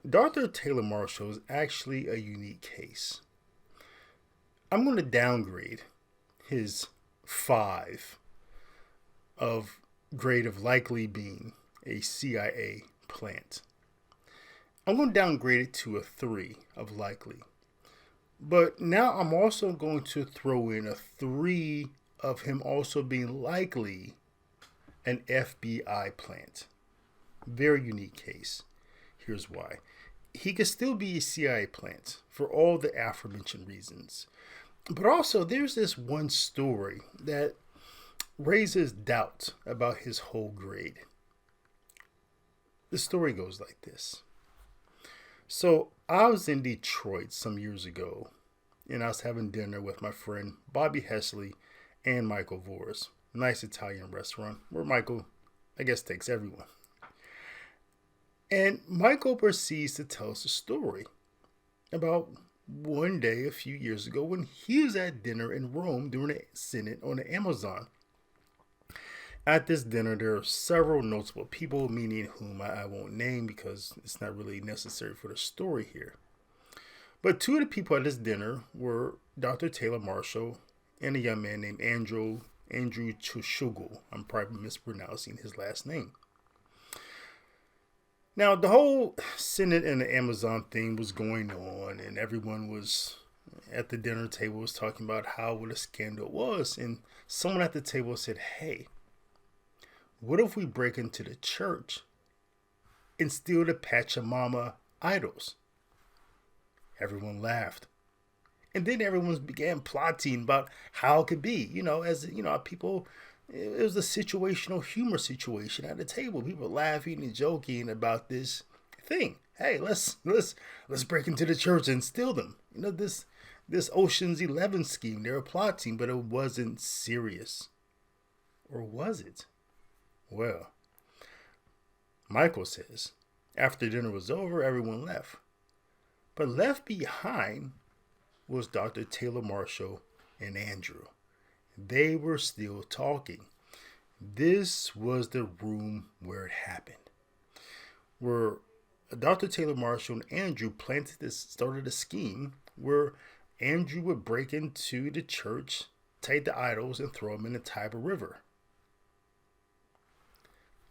Dr. Taylor Marshall is actually a unique case. I'm going to downgrade his 5 of grade of likely being a CIA plant. I'm going to downgrade it to a 3 of likely. But now I'm also going to throw in a 3 of him also being likely an FBI plant. Very unique case. Here's why. He could still be a CIA plant for all the aforementioned reasons. But also, there's this one story that raises doubt about his whole grade. The story goes like this. So, I was in Detroit some years ago, and I was having dinner with my friend Bobby Hesley and Michael Voris. Nice Italian restaurant where Michael, I guess, takes everyone. And Michael proceeds to tell us a story about one day a few years ago when he was at dinner in Rome during a synod on the Amazon. At this dinner, there are several notable people, meaning whom I won't name because it's not really necessary for the story here. But 2 of the people at this dinner were Dr. Taylor Marshall and a young man named Andrew Chushugul. I'm probably mispronouncing his last name. Now, the whole Synod and the Amazon thing was going on, and everyone was at the dinner table was talking about how what a scandal it was. And someone at the table said, hey, what if we break into the church and steal the Pachamama idols? Everyone laughed. And then everyone began plotting about how it could be. People... It was a situational humor situation at the table. People laughing and joking about this thing. Hey, let's break into the church and steal them. This Ocean's 11 scheme they were plotting, but it wasn't serious. Or was it? Well, Michael says, after dinner was over, everyone left. But left behind was Dr. Taylor Marshall and Andrew. They were still talking. This was the room where it happened. Where Dr. Taylor Marshall and Andrew started a scheme where Andrew would break into the church, take the idols, and throw them in the Tiber River.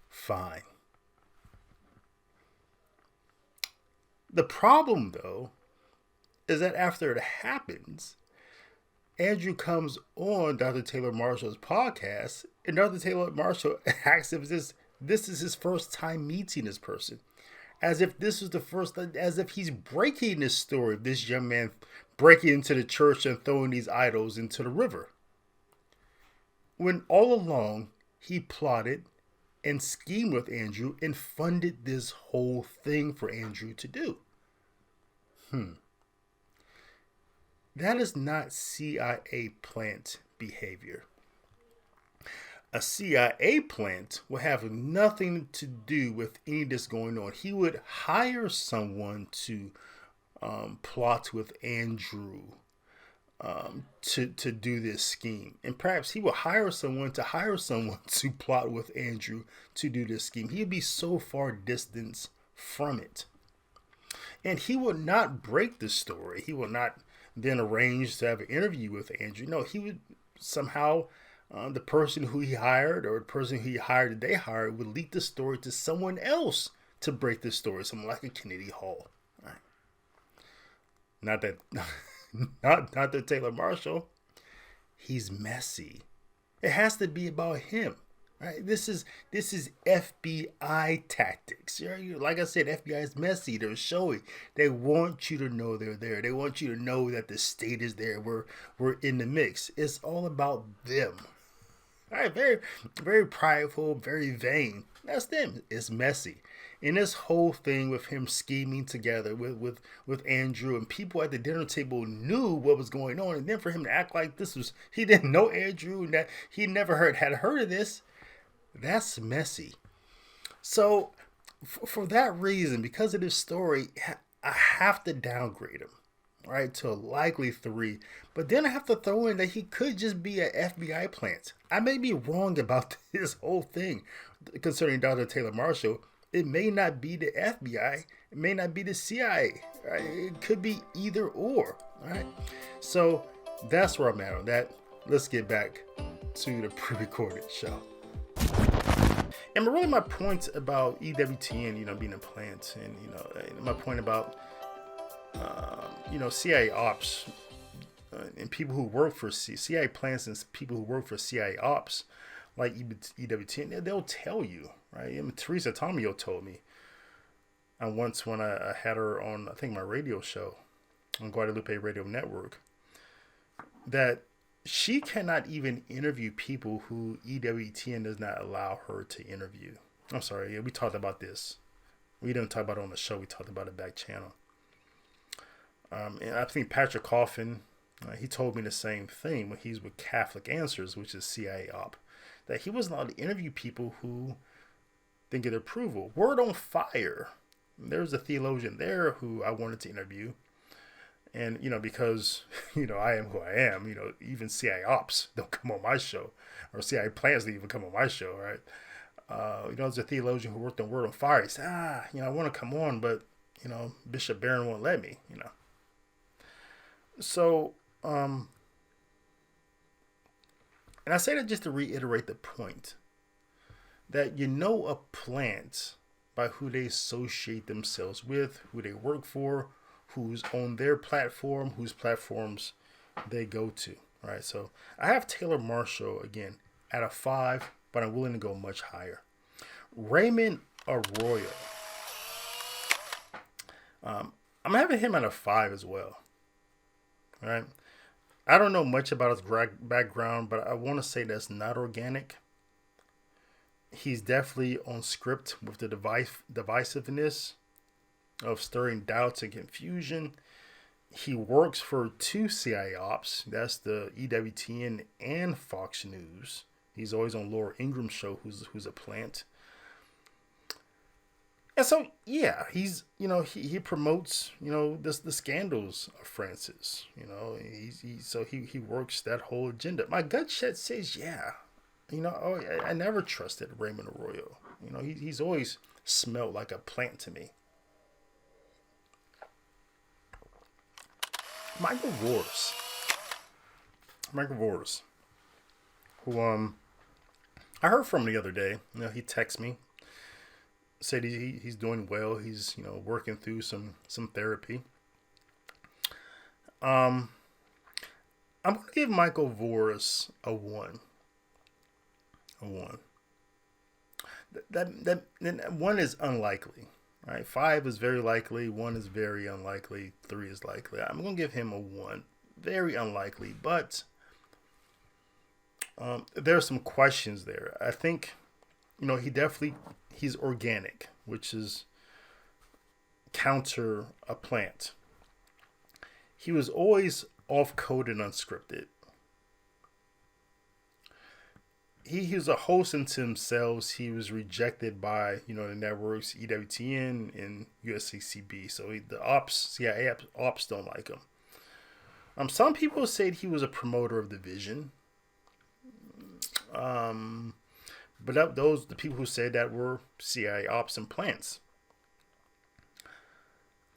Fine. The problem, though, is that after it happens, Andrew comes on Dr. Taylor Marshall's podcast, and Dr. Taylor Marshall asks if this is his first time meeting this person. As if this was as if he's breaking this story of this young man breaking into the church and throwing these idols into the river. When all along, he plotted and schemed with Andrew and funded this whole thing for Andrew to do. That is not CIA plant behavior. A CIA plant will have nothing to do with any of this going on. He would hire someone to plot with Andrew to do this scheme. And perhaps he will hire someone to plot with Andrew to do this scheme. He'd be so far distanced from it. And he will not break the story. He will not then arrange to have an interview with Andrew. No, he would somehow, the person who he hired or the person who he hired that they hired would leak the story to someone else to break the story, someone like a Kennedy Hall. All right. Not that Taylor Marshall, he's messy. It has to be about him. Right? This is FBI tactics. Like I said, FBI is messy. They're showy. They want you to know they're there. They want you to know that the state is there. We're in the mix. It's all about them. All right, very, very prideful, very vain. That's them. It's messy. And this whole thing with him scheming together with Andrew, and people at the dinner table knew what was going on, and then for him to act like he didn't know Andrew and that he never had heard of this, that's messy. So for that reason, because of this story, I have to downgrade him, right, to a likely 3. But then I have to throw in that he could just be an FBI plant. I may be wrong about this whole thing concerning Dr. Taylor Marshall. It may not be the FBI. It may not be the CIA. Right? It could be either or. All right. So that's where I'm at on that. Let's get back to the pre-recorded show. And really, my point about EWTN, being a plant, and my point about CIA ops and people who work for CIA plants and people who work for CIA ops, like EWTN, they'll tell you, right? And Teresa Tomeo told me once when I had her on, I think, my radio show on Guadalupe Radio Network, that she cannot even interview people who EWTN does not allow her to interview. I'm sorry, we talked about this. We didn't talk about it on the show. We talked about it back channel. And I think Patrick Coffin, he told me the same thing when he's with Catholic Answers, which is CIA op, that he wasn't allowed to interview people who didn't get approval. Word on Fire, there's a theologian there who I wanted to interview. And, because, I am who I am, even CIA ops don't come on my show, or CIA plans don't even come on my show, right? There's a theologian who worked on Word on Fire. He said, I want to come on, but, Bishop Barron won't let me, So, and I say that just to reiterate the point that a plant by who they associate themselves with, who they work for, who's on their platform, whose platforms they go to, right? So I have Taylor Marshall, again, at a 5, but I'm willing to go much higher. Raymond Arroyo. I'm having him at a 5 as well, all right? I don't know much about his background, but I want to say that's not organic. He's definitely on script with the divisiveness of stirring doubts and confusion. He works for 2 CIA ops. That's the EWTN and Fox News. He's always on Laura Ingram's show, who's a plant. And so, yeah, he's, he promotes, the scandals of Francis. He works that whole agenda. My gut says, yeah. I never trusted Raymond Arroyo. He's always smelled like a plant to me. Michael Voris, who I heard from the other day. He texted me, said he's doing well. He's working through some therapy. I'm gonna give Michael Voris a 1. A 1. That 1 is unlikely. Right, 5 is very likely, 1 is very unlikely, 3 is likely. I'm going to give him a 1. Very unlikely, but there are some questions there. I think, he's organic, which is counter a plant. He was always off-coded, unscripted. He was a host into himself. He was rejected by, the networks, EWTN and USCCB. So the CIA ops don't like him. Some people said he was a promoter of division. But the people who said that were CIA ops and plants.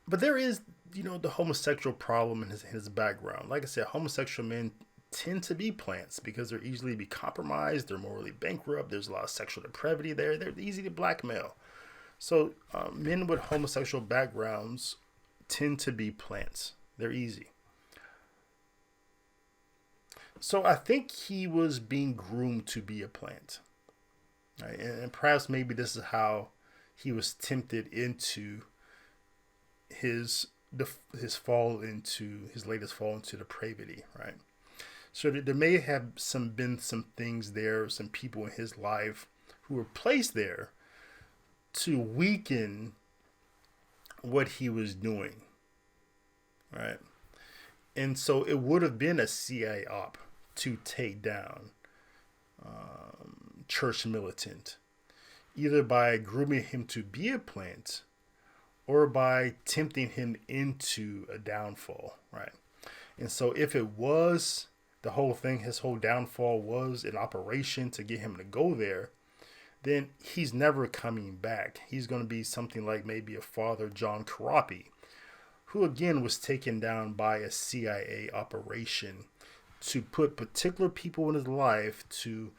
But there is, the homosexual problem in his background. Like I said, homosexual men tend to be plants because they're easily to be compromised. They're morally bankrupt. There's a lot of sexual depravity there. They're easy to blackmail. So men with homosexual backgrounds tend to be plants. They're easy. So I think he was being groomed to be a plant. Right? And perhaps maybe this is how he was tempted into his his fall into his latest fall into depravity, right? So there may have been some things there, some people in his life who were placed there to weaken what he was doing, right? And so it would have been a CIA op to take down church militant, either by grooming him to be a plant or by tempting him into a downfall, right? And so if it was the whole thing, his whole downfall was an operation to get him to go there, then he's never coming back. He's going to be something like maybe a Father John Corapi, who again was taken down by a CIA operation to put particular people in his life to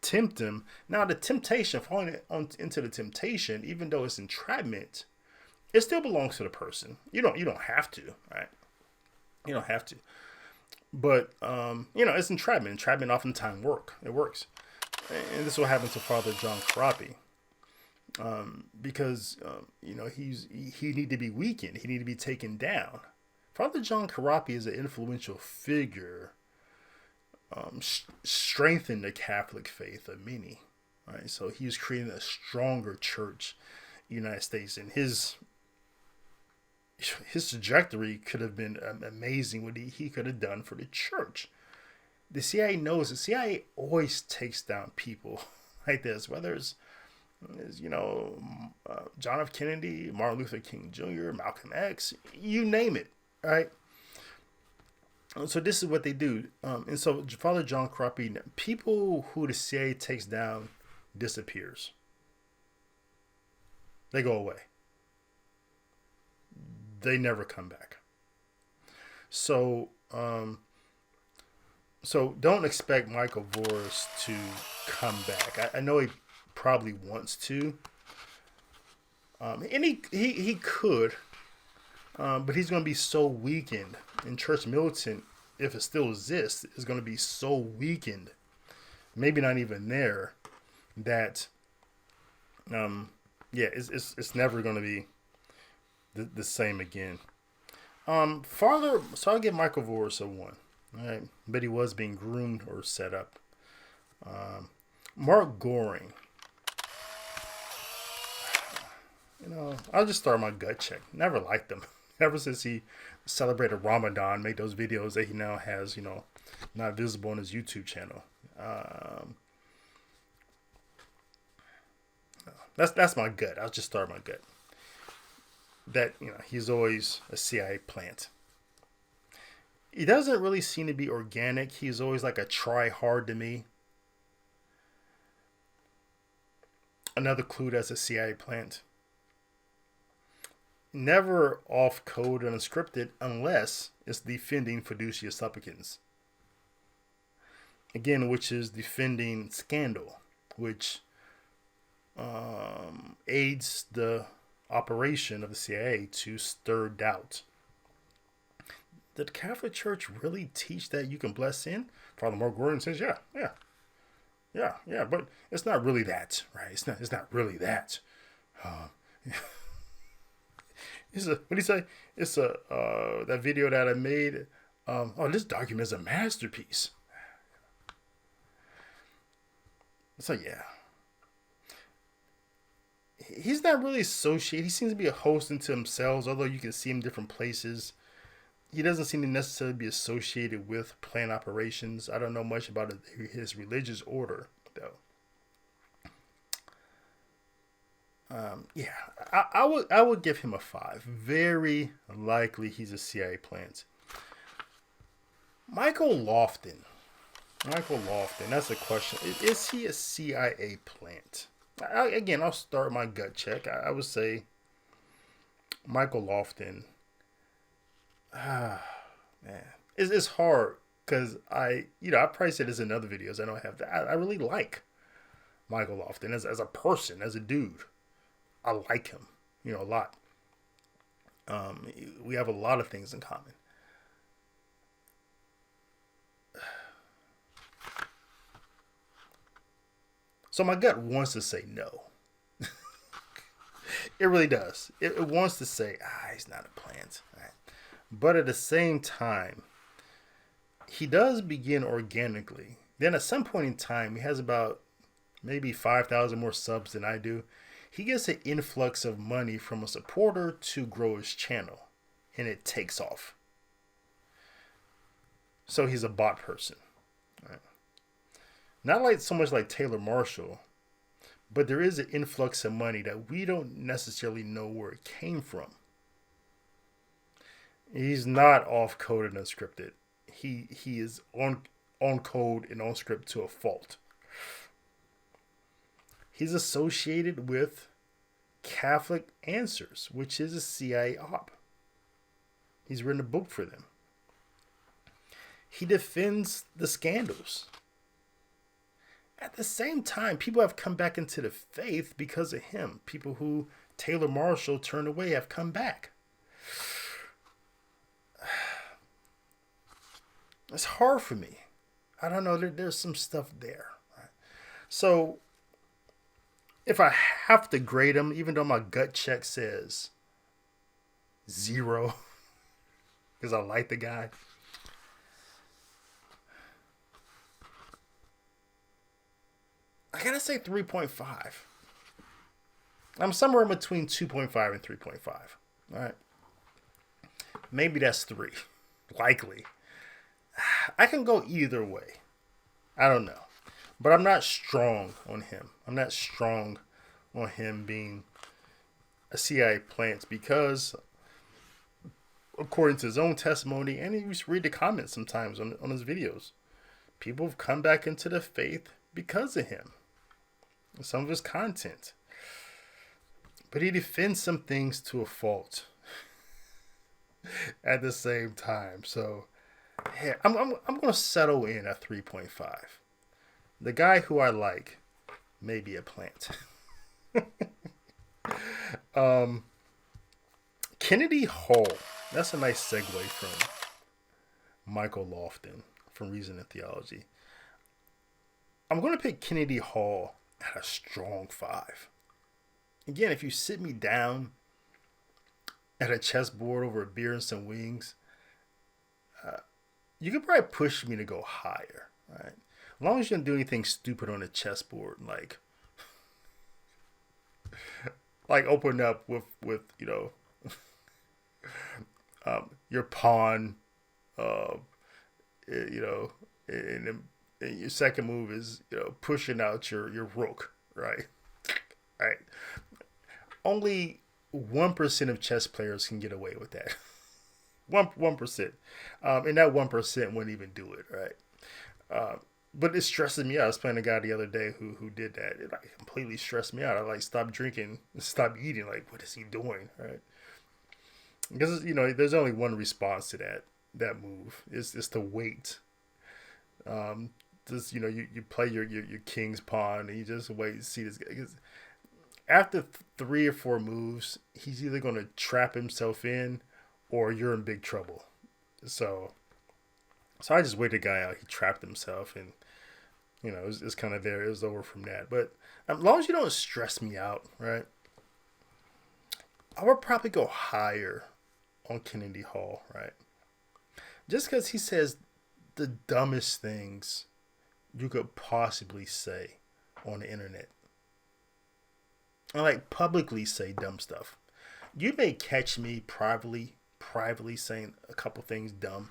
tempt him. Now the temptation, falling into the temptation, even though it's entrapment, it still belongs to the person. You don't have to, right? You don't have to. But it's entrapment. Entrapment oftentimes works. And this is what happened to Father John Corapi. Because he need to be weakened. He need to be taken down. Father John Corapi is an influential figure. Strengthened the Catholic faith of many. Right, so he was creating a stronger church in the United States, and his trajectory could have been amazing. What he could have done for the church. The CIA knows. The CIA always takes down people like this, whether it's John F. Kennedy, Martin Luther King Jr., Malcolm X, you name it, right? So this is what they do. And so Father John Corapi, people who the CIA takes down disappears. They go away. They never come back. So don't expect Michael Voris to come back. I know he probably wants to. And he could. But he's going to be so weakened. And church militant, if it still exists, is going to be so weakened, maybe not even there, that it's never going to be the same again. So I'll give Michael Voris a 1. All right, but he was being groomed or set up. Mark Goring. I'll just start my gut check. Never liked him. Ever since he celebrated Ramadan, made those videos that he now has, not visible on his YouTube channel. That's my gut. I'll just start my gut. That, he's always a CIA plant. He doesn't really seem to be organic. He's always like a try hard to me. Another clue that's a CIA plant. Never off code and unscripted unless it's defending fiducia supplicans. Again, which is defending scandal, which aids the operation of the CIA to stir doubt. Did the Catholic Church really teach that you can bless sin? Father Mark Goring says, yeah, but it's not really that, right? It's not really that. What do you say? It's that video that I made. This document is a masterpiece. So yeah, he's not really associated. He seems to be a host into himself, although you can see him in different places. He doesn't seem to necessarily be associated with plant operations. I don't know much about his religious order, though. I would give him a 5. Very likely he's a CIA plant. Michael Lofton. That's the question. Is he a CIA plant? I'll start my gut check. I would say Michael Lofton. Man, it's hard because I probably said this in other videos. I don't have that. I really like Michael Lofton as a person, as a dude. I like him, a lot. We have a lot of things in common. So my gut wants to say no. It really does. It wants to say, he's not a plant. Right? But at the same time, he does begin organically. Then at some point in time, he has about maybe 5,000 more subs than I do. He gets an influx of money from a supporter to grow his channel. And it takes off. So he's a bot person. Right? Not like so much like Taylor Marshall, but there is an influx of money that we don't necessarily know where it came from. He's not off code and unscripted. He is on code and on script to a fault. He's associated with Catholic Answers, which is a CIA op. He's written a book for them. He defends the scandals. At the same time, people have come back into the faith because of him. People who Taylor Marshall turned away have come back. It's hard for me. I don't know. There's some stuff there. Right? So, if I have to grade him, even though my gut check says 0, because I like the guy, I gotta say 3.5. I'm somewhere in between 2.5 and 3.5. All right. Maybe that's 3. Likely. I can go either way. I don't know. But I'm not strong on him. I'm not strong on him being a CIA plant because, according to his own testimony, and he used to read the comments sometimes on his videos, people have come back into the faith because of him. Some of his content. But he defends some things to a fault at the same time. So, yeah, I'm going to settle in at 3.5. The guy who I like may be a plant. Kennedy Hall. That's a nice segue from Michael Lofton from Reason and Theology. I'm going to pick Kennedy Hall at a strong 5. Again, if you sit me down at a chessboard over a beer and some wings, you could probably push me to go higher, right? As long as you don't do anything stupid on a chessboard, like open up with your pawn, and your second move is pushing out your rook, right? Right. Only 1% of chess players can get away with that. 1%, and that 1% wouldn't even do it, right? But it stresses me out. I was playing a guy the other day who did that. It completely stressed me out. I stopped drinking, stopped eating. What is he doing, right? Because there's only one response to that move. It's the wait. You play your king's pawn and you just wait and see this guy. Because after 3 or 4 moves, he's either going to trap himself in or you're in big trouble. So I just waited the guy out. He trapped himself and, it's kind of there. It was over from that. But as long as you don't stress me out, right, I would probably go higher on Kennedy Hall, right? Just because he says the dumbest things you could possibly say on the internet. And publicly say dumb stuff. You may catch me privately saying a couple things dumb,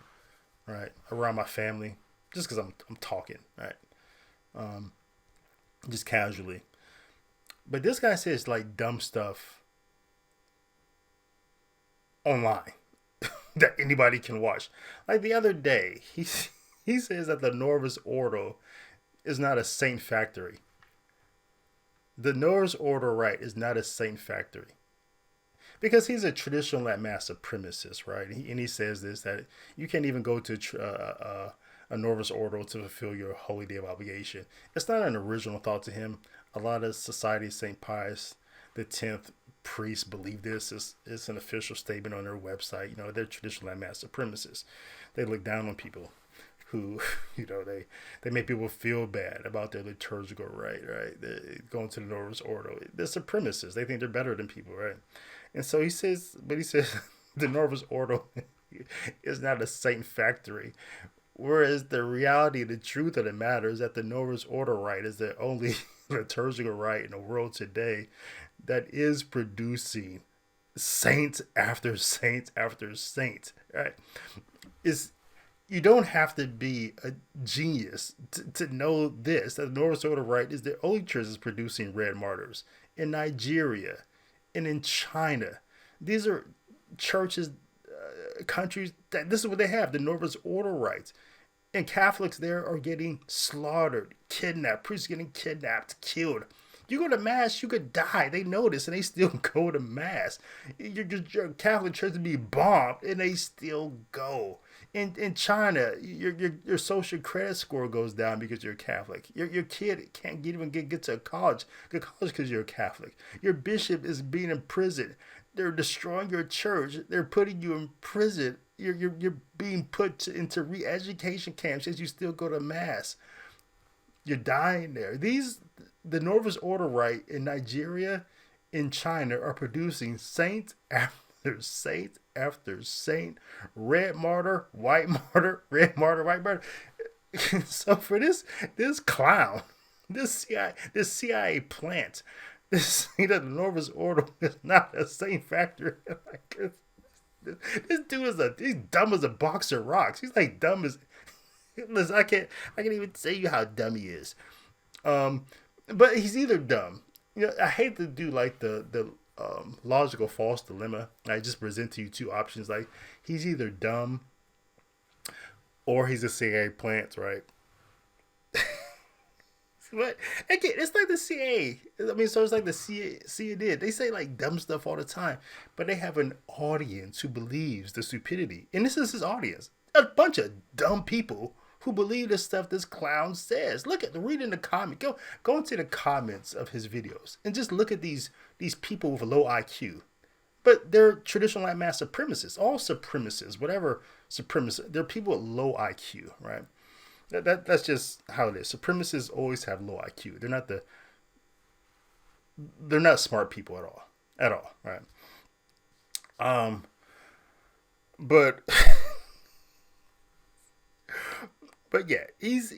right, around my family, just because I'm talking, right, just casually. But this guy says dumb stuff online that anybody can watch. The other day, he says that the Novus Ordo is not a saint factory. The Novus Ordo, right, is not a saint factory. Because he's a traditional mass supremacist, right? And he says this, that you can't even go to a Novus Ordo to fulfill your holy day of obligation. It's not an original thought to him. A lot of Society of St. Pius X priests believe this. It's an official statement on their website. They're traditional mass supremacists. They look down on people who, they make people feel bad about their liturgical right? They're going to the Northern Order. They're supremacists. They think they're better than people, right? And so he says, the Northern Order is not a saint factory. Whereas the reality, the truth of the matter is that the Northern Order rite is the only liturgical rite in the world today that is producing saints after saints after saints. Right? You don't have to be a genius to know this, that the Northern Order rite is the only church that's producing red martyrs in Nigeria and in China. These are churches, countries that this is what they have, the Northern Order rites. And Catholics there are getting slaughtered, kidnapped, priests getting kidnapped, killed. You go to Mass, you could die. They know this, and they still go to Mass. Your Catholic church would be bombed, and they still go. In China, your social credit score goes down because you're Catholic. Your kid can't even get to college because you're a Catholic. Your bishop is being imprisoned. They're destroying your church. They're putting you in prison. You're being put into re-education camps as you still go to Mass. You're dying there. The Northern Order rite in Nigeria, in China, are producing saint after saint after saint. Red martyr, white martyr, red martyr, white martyr. So for this clown, this CIA plant, the Northern Order is not a saint factory. This dude he's dumb as a box of rocks. He's like dumb as. Listen, I can't even tell you how dumb he is. But he's either dumb. I hate to do like the logical false dilemma. I just present to you two options. Like he's either dumb or he's a CIA plant, right? But again, it's like the CIA. I mean, so it's like the CIA did. They say like dumb stuff all the time, but they have an audience who believes the stupidity. And this is his audience. A bunch of dumb people who believe the stuff this clown says. Read in the comment. Go into the comments of his videos and just look at these people with a low IQ. But they're traditional Latin Mass supremacists. All supremacists, whatever supremacists, they're people with low IQ, right? That's just how it is. Supremacists always have low IQ. They're not smart people at all, right? But but yeah, he's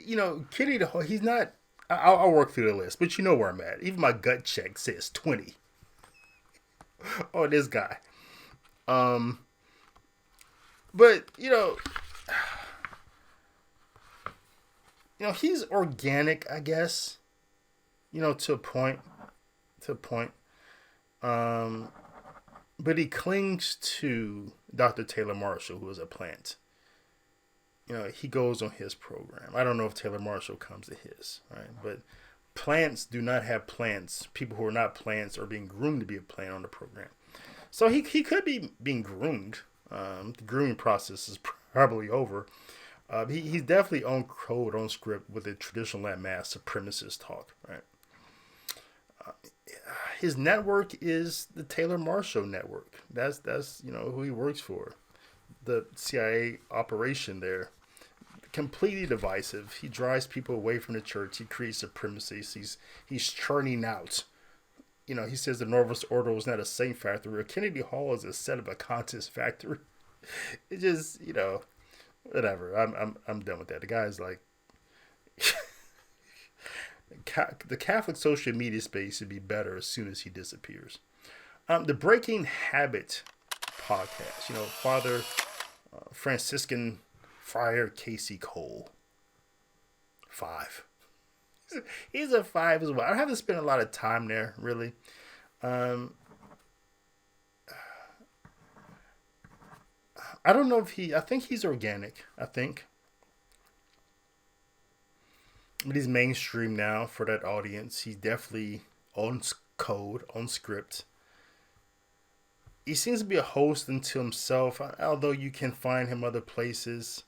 Kitty the whole. He's not. I'll work through the list, but you know where I'm at. Even my gut check says 20. Oh, this guy. But he's organic, I guess. To a point. But he clings to Dr. Taylor Marshall, who is a plant. He goes on his program. I don't know if Taylor Marshall comes to his, right? But plants do not have plants. People who are not plants are being groomed to be a plant on the program. So he could be being groomed. The grooming process is probably over. He's definitely on code, on script with the traditional Latin Mass supremacist talk, right? His network is the Taylor Marshall network. That's who he works for. The CIA operation there. Completely divisive. He drives people away from the church. He creates supremacy. He's churning out. He says the Northern Order was not a saint factory. Or Kennedy Hall is a set of a contest factory. It just, whatever. I'm done with that. The guy's like, the Catholic social media space would be better as soon as he disappears. The Breaking Habit podcast. Father Franciscan Friar Casey Cole. 5. He's a 5 as well. I haven't spent a lot of time there, really. I don't know if I think he's organic. But he's mainstream now for that audience. He's definitely on code, on script. He seems to be a host unto himself, although you can find him other places.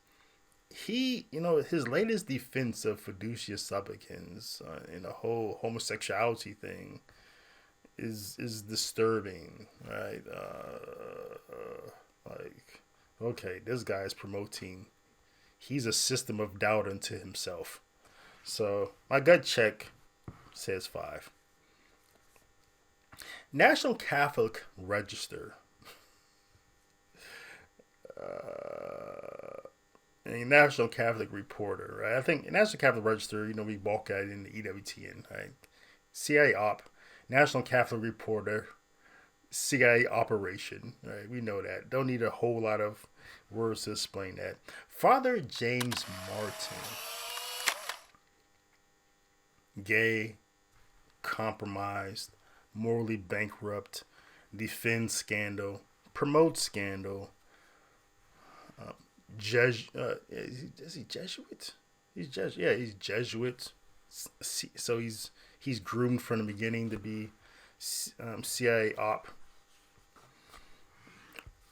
His latest defense of fiducia supplicans and the whole homosexuality thing is disturbing, right? Okay, this guy is promoting he's a system of doubt unto himself. So my gut check says 5. National Catholic Register. A National Catholic Reporter, right? I think National Catholic Register, we balk at it in the EWTN, right? CIA Op, National Catholic Reporter, CIA Operation, right? We know that. Don't need a whole lot of words to explain that. Father James Martin. Gay, compromised, morally bankrupt, defends scandal, promotes scandal. Is he Jesuit? He's Jesuit. So he's groomed from the beginning to be CIA op.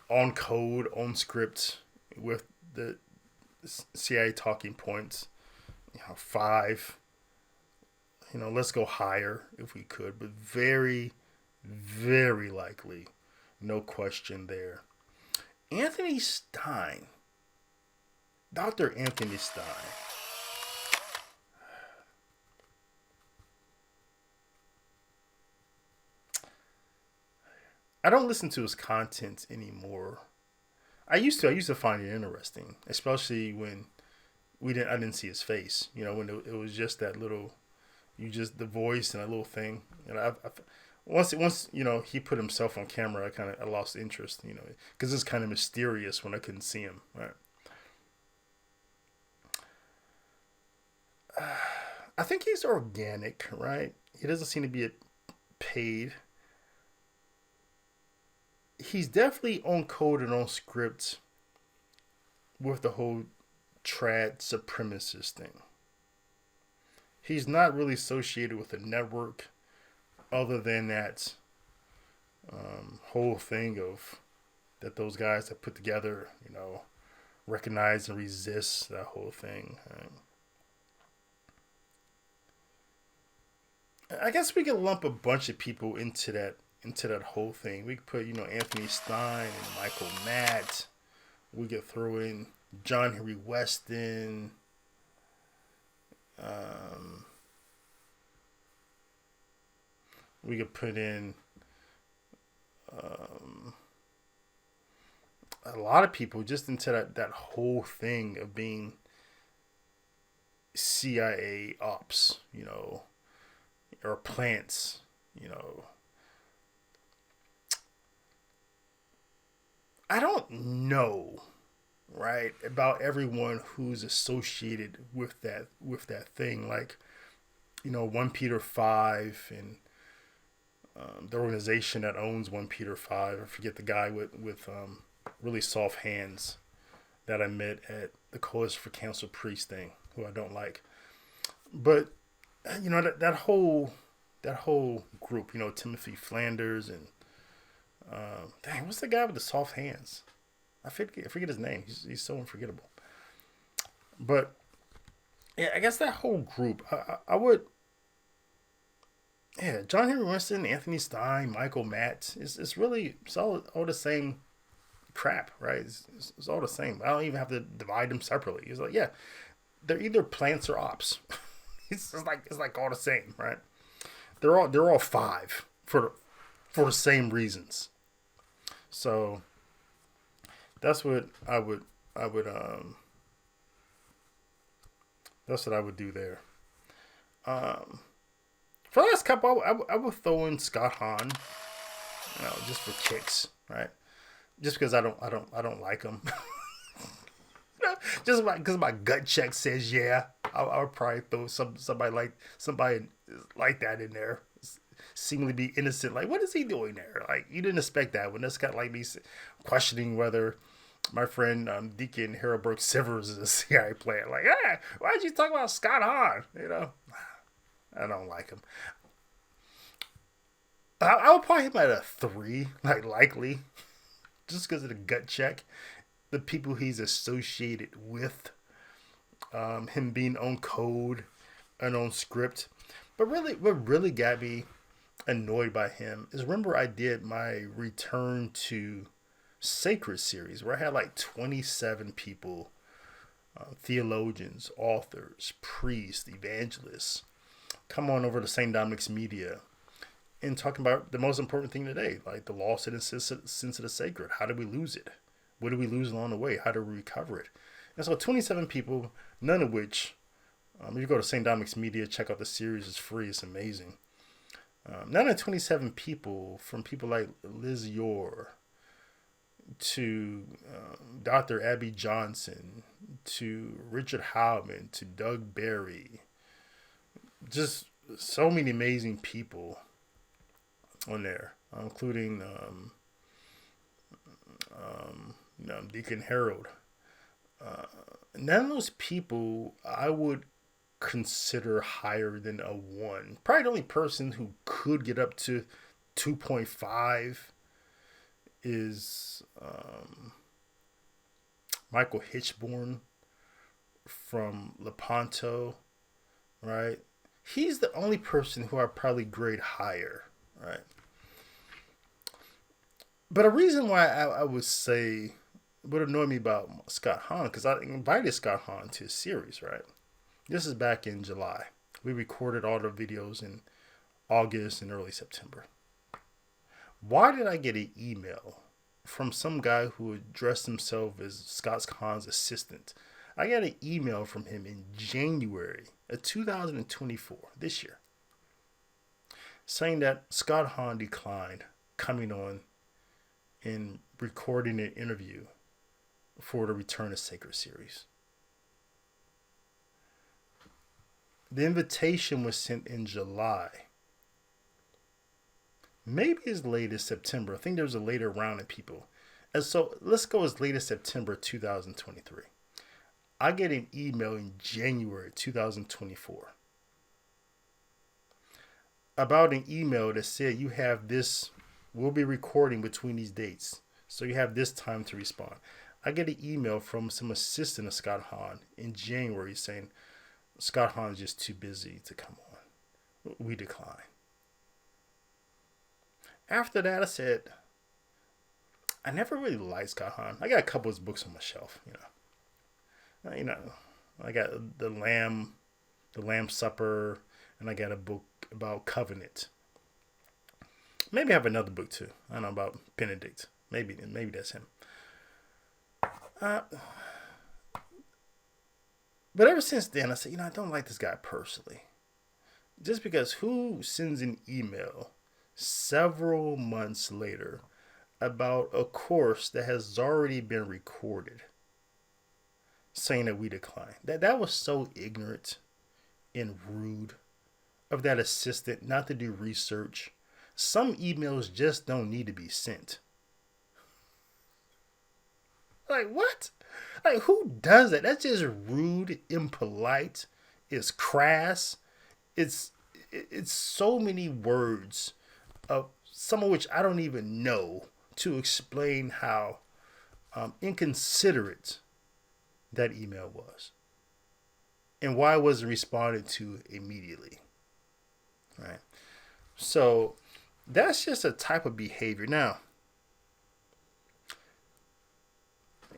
On code, on script, with the CIA talking points. 5. Let's go higher if we could, but very, very likely, no question there. Anthony Stein. Dr. Anthony Stein. I don't listen to his content anymore. I used to find it interesting, especially when I didn't see his face. When it was just that little, the voice and a little thing. And once he put himself on camera, I lost interest. Because it's kind of mysterious when I couldn't see him. Right. I think he's organic, right? He doesn't seem to be paid. He's definitely on code and on script with the whole trad supremacist thing. He's not really associated with a network other than that whole thing of that those guys that put together, recognize and resist that whole thing. I guess we could lump a bunch of people into that whole thing. We could put, Anthony Stein and Michael Matt. We could throw in John Henry Westen. We could put in a lot of people just into that whole thing of being CIA ops, or plants, I don't know, right, about everyone who's associated with that thing. Like, 1 Peter 5 and the organization that owns 1 Peter 5. I forget the guy with really soft hands that I met at the Coalition for Council Priest thing, who I don't like. But that whole group, Timothy Flanders and what's the guy with the soft hands? I forget his name. He's so unforgettable. But yeah, I guess that whole group, I would. Yeah, John Henry Winston, Anthony Stein, Michael Matt. It's all the same crap, right? It's all the same. I don't even have to divide them separately. It's like, yeah, they're either plants or ops. It's like all the same, right? They're all 5 for the same reasons. So that's what I would that's what I would do there. For the last couple, I would throw in Scott Hahn, just for kicks, right? Just because I don't like him. Just because my gut check says yeah, I would probably throw somebody like that in there. Seemingly be innocent. Like, what is he doing there? Like, you didn't expect that when that's got like me questioning whether my friend Deacon Harold Burke Sivers is a CIA player. Like, hey, why'd you talk about Scott Hahn? I don't like him. I would probably hit him at a 3, like likely, just because of the gut check. The people he's associated with, him being on code and on script. But really, what really got me annoyed by him is, remember I did my Return to Sacred series where I had like 27 people theologians, authors, priests, evangelists, come on over to St. Dominic's Media and talking about the most important thing today, like the lost and sense of the sacred. How did we lose it? What did we lose along the way? How do we recover it? And so 27 people, none of which, if you go to St. Dominic's Media, check out the series. It's free. It's amazing. None of 27 people, from people like Liz Yore to Dr. Abby Johnson to Richard Howman to Doug Berry, just so many amazing people on there, including Deacon Harold. None of those people I would consider higher than a 1. Probably the only person who could get up to 2.5 is Michael Hitchborn from Lepanto, right? He's the only person who I probably grade higher, right? But a reason why I would say would annoy me about Scott Hahn, because I invited Scott Hahn to a series, right? This is back in July. We recorded all the videos in August and early September. Why did I get an email from some guy who addressed himself as Scott Hahn's assistant? I got an email from him in January of 2024, this year, saying that Scott Hahn declined coming on and recording an interview for the Return to Sacred series. The invitation was sent in July. Maybe as late as September. I think there was a later round of people. And so let's go as late as September 2023. I get an email in January 2024 about an email that said you have this, we'll be recording between these dates, so you have this time to respond. I get an email from some assistant of Scott Hahn in January saying Scott Hahn is just too busy to come on. We decline. After that, I said, I never really liked Scott Hahn. I got a couple of his books on my shelf, I got the Lamb Supper, and I got a book about Covenant. Maybe I have another book too. I don't know, about Benedict. Maybe that's him. But ever since then, I said, I don't like this guy personally. Just because who sends an email several months later about a course that has already been recorded saying that we decline? That was so ignorant and rude of that assistant not to do research. Some emails just don't need to be sent. Like, what? Like, who does that? That's just rude, impolite. It's crass. It's so many words, of some of which I don't even know, to explain how inconsiderate that email was and why it wasn't responded to immediately. Right? So that's just a type of behavior. Now,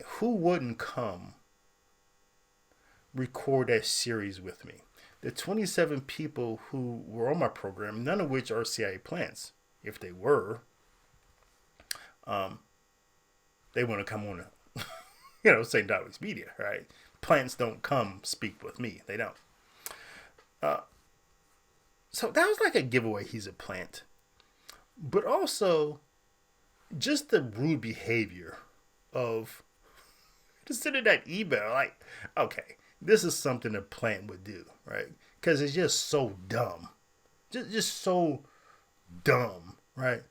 who wouldn't come record that series with me? The 27 people who were on my program, none of which are CIA plants. If they were, they want to come on, St. Dominic's Media, right? Plants don't come speak with me. They don't. So that was like a giveaway. He's a plant. But also, just the rude behavior of just sending that email. Like, okay, this is something a plant would do, right? Because it's just so dumb. Just so dumb, right?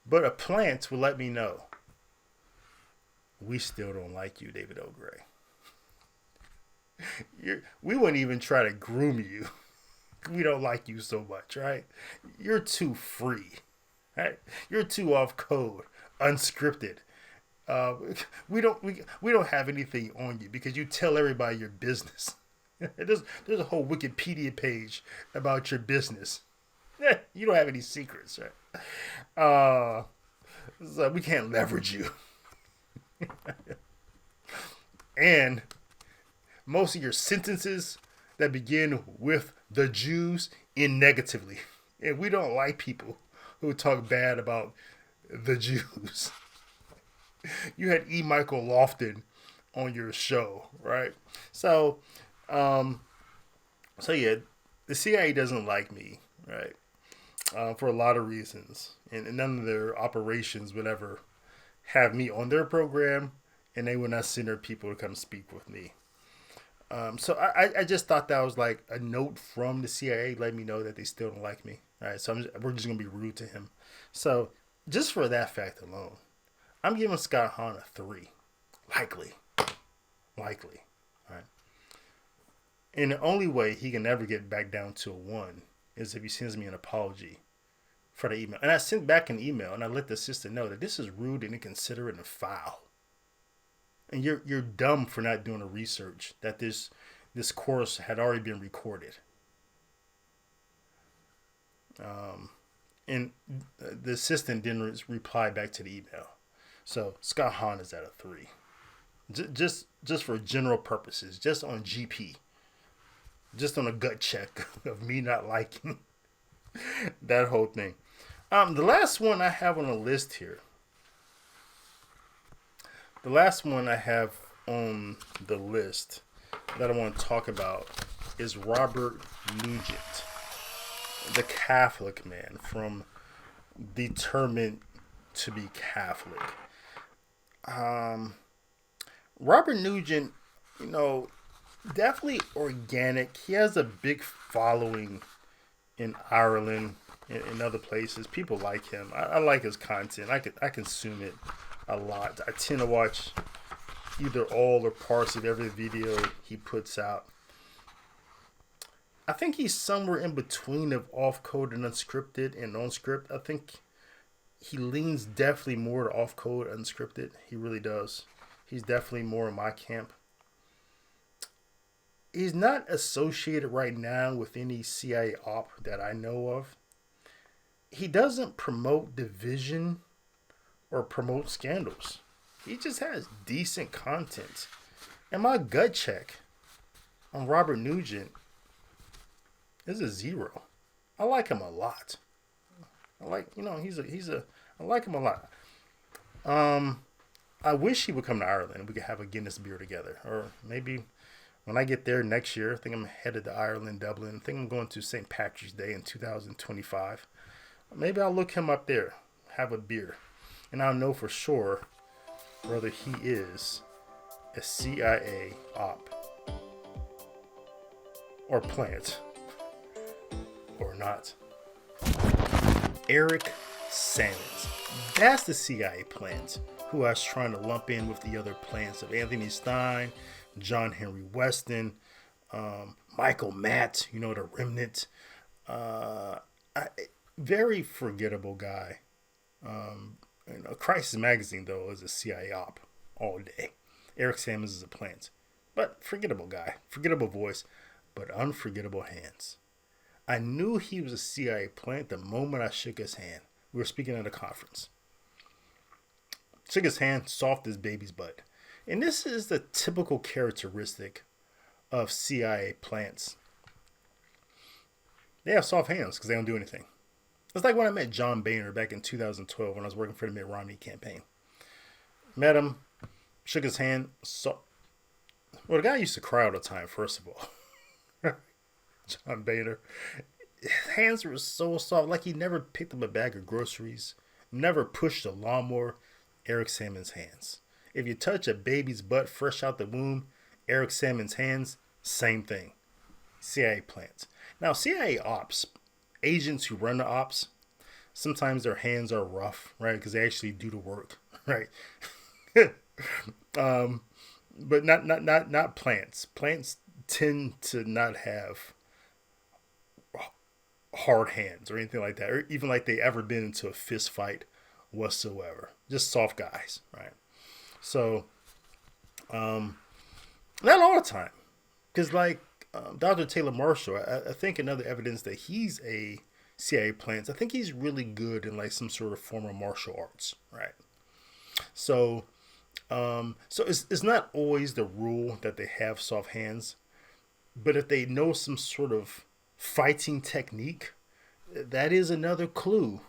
But a plant will let me know, we still don't like you, David O. Gray. We wouldn't even try to groom you. We don't like you so much, right? You're too free, right? You're too off code, unscripted. We don't have anything on you because you tell everybody your business. There's a whole Wikipedia page about your business. You don't have any secrets, right? So we can't leverage you. And most of your sentences that begin with the Jews end negatively. And we don't like people who talk bad about the Jews. You had E. Michael Lofton on your show, right? So, yeah, the CIA doesn't like me, right? For a lot of reasons, and none of their operations would ever have me on their program, and they would not send their people to come speak with me. So I just thought that was like a note from the CIA letting me know that they still don't like me. All right, so we're just gonna be rude to him. So just for that fact alone, I'm giving Scott Hahn a 3, likely. All right. And the only way he can ever get back down to a 1 is if he sends me an apology for the email. And I sent back an email and I let the assistant know that this is rude and inconsiderate and foul. And you're dumb for not doing the research that this course had already been recorded. And the assistant didn't reply back to the email. So Scott Hahn is at a 3. Just for general purposes, just on GP. Just on a gut check of me not liking that whole thing. The last one I have on the list here. The last one I have on the list that I want to talk about is Robert Nugent, the Catholic man from Determined to be Catholic. Robert Nugent, definitely organic. He has a big following in Ireland and in other places. People like him. I like his content. I consume it a lot. I tend to watch either all or parts of every video he puts out. I think he's somewhere in between of off-code and unscripted and on-script. I think he leans definitely more to off-code unscripted. He really does. He's definitely more in my camp. He's not associated right now with any CIA op that I know of. He doesn't promote division or promote scandals. He just has decent content. And my gut check on Robert Nugent is a 0. I like him a lot. I like him a lot. I wish he would come to Ireland and we could have a Guinness beer together. Or maybe when I get there next year, I think I'm headed to Ireland, Dublin. I think I'm going to St. Patrick's Day in 2025. Maybe I'll look him up there, have a beer. And I'll know for sure whether he is a CIA op or plant or not. Eric Sammons. That's the CIA plant who I was trying to lump in with the other plants of Anthony Stein, John Henry Westen, Michael Matt, the Remnant. Very forgettable guy. Crisis Magazine, though, is a CIA op all day. Eric Sammons is a plant. But forgettable guy. Forgettable voice, but unforgettable hands. I knew he was a CIA plant the moment I shook his hand. We were speaking at a conference. Shook his hand, soft as baby's butt. And this is the typical characteristic of CIA plants. They have soft hands because they don't do anything. It's like when I met John Boehner back in 2012 when I was working for the Mitt Romney campaign. Met him, shook his hand. The guy used to cry all the time, first of all. John Boehner. His hands were so soft, like he never picked up a bag of groceries, never pushed a lawnmower. Eric Sammons' hands. If you touch a baby's butt fresh out the womb, Eric Sammons' hands, same thing. CIA plants. Now, CIA ops, agents who run the ops, sometimes their hands are rough, right? Because they actually do the work, right? But not plants. Plants tend to not have hard hands or anything like that, or even like they ever been into a fist fight whatsoever. Just soft guys, right? So, not all the time, because like Dr. Taylor Marshall, I think another evidence that he's a CIA plant, I think he's really good in like some sort of form of martial arts, right? So So it's not always the rule that they have soft hands, but if they know some sort of fighting technique, that is another clue.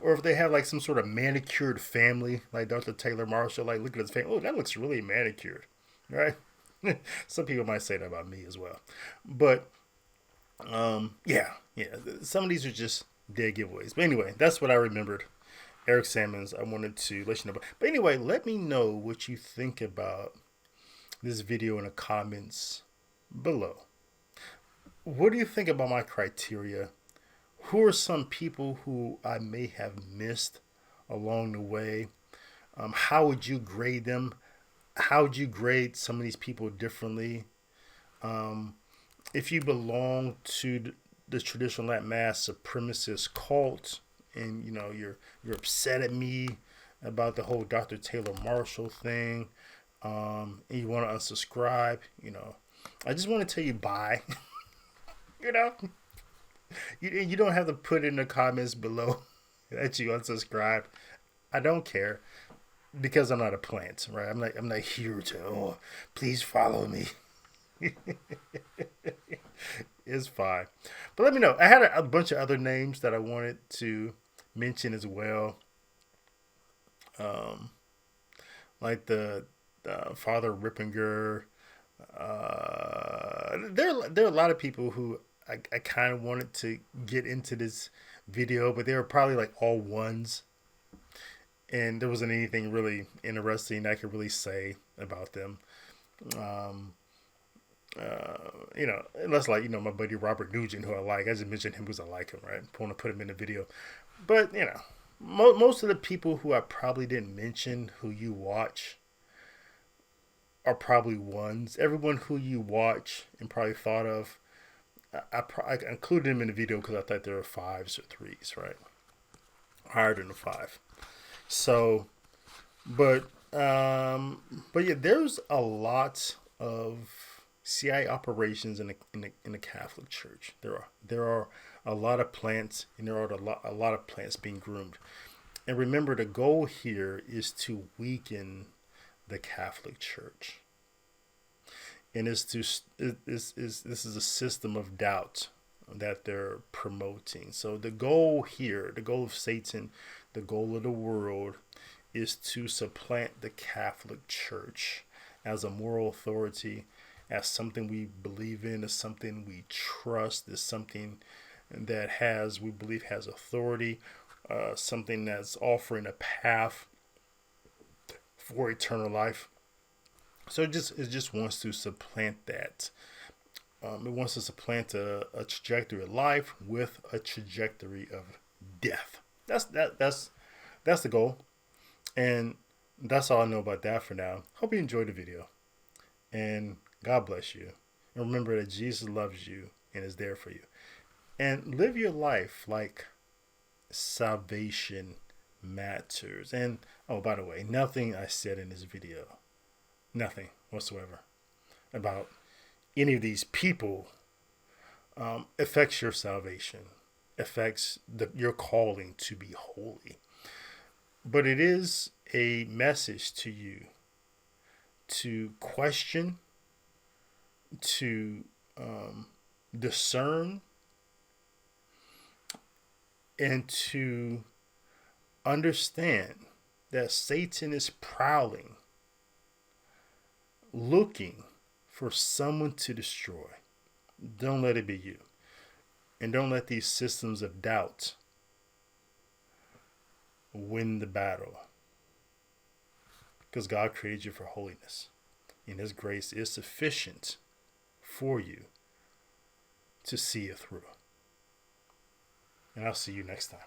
Or if they have like some sort of manicured family, like Dr. Taylor Marshall, like look at his family. Oh, that looks really manicured, right? Some people might say that about me as well, but yeah. Some of these are just dead giveaways. But anyway, that's what I remembered. Eric Sammons, I wanted to let you know about. But anyway, let me know what you think about this video in the comments below. What do you think about my criteria? Who are some people who I may have missed along the way? How would you grade them? How would you grade some of these people differently? If you belong to the traditional Latin Mass supremacist cult, and you're upset at me about the whole Dr. Taylor Marshall thing, and you want to unsubscribe, I just want to tell you bye. You don't have to put in the comments below that you unsubscribe. I don't care, because I'm not a plant, right? I'm not here to please follow me. It's fine. But let me know. I had a bunch of other names that I wanted to mention as well. Like the Father Rippinger. There are a lot of people who I kind of wanted to get into this video, but they were probably like all ones. And there wasn't anything really interesting I could really say about them. Unless like, my buddy Robert Nugent, who I like. I just mentioned him because I like him, right? I want to put him in the video. But, most of the people who I probably didn't mention who you watch are probably ones. Everyone who you watch and probably thought of, I included them in the video because I thought there were 5s or 3s, right? Higher than a 5. So, but yeah, there's a lot of CIA operations in the Catholic Church. There are a lot of plants, and there are a lot of plants being groomed. And remember, the goal here is to weaken the Catholic Church. And this is a system of doubt that they're promoting. So the goal here, the goal of Satan, the goal of the world, is to supplant the Catholic Church as a moral authority, as something we believe in, as something we trust, as something that we believe has authority, something that's offering a path for eternal life. So it just wants to supplant that. It wants to supplant a trajectory of life with a trajectory of death. That's the goal. And that's all I know about that for now. Hope you enjoyed the video. And God bless you. And remember that Jesus loves you and is there for you. And live your life like salvation matters. And, oh, by the way, nothing I said in this video, nothing whatsoever about any of these people affects your salvation, affects your calling to be holy. But it is a message to you to question, to discern, and to understand that Satan is prowling, looking for someone to destroy. Don't let it be you. And don't let these systems of doubt win the battle. Because God created you for holiness. And His grace is sufficient for you to see it through. And I'll see you next time.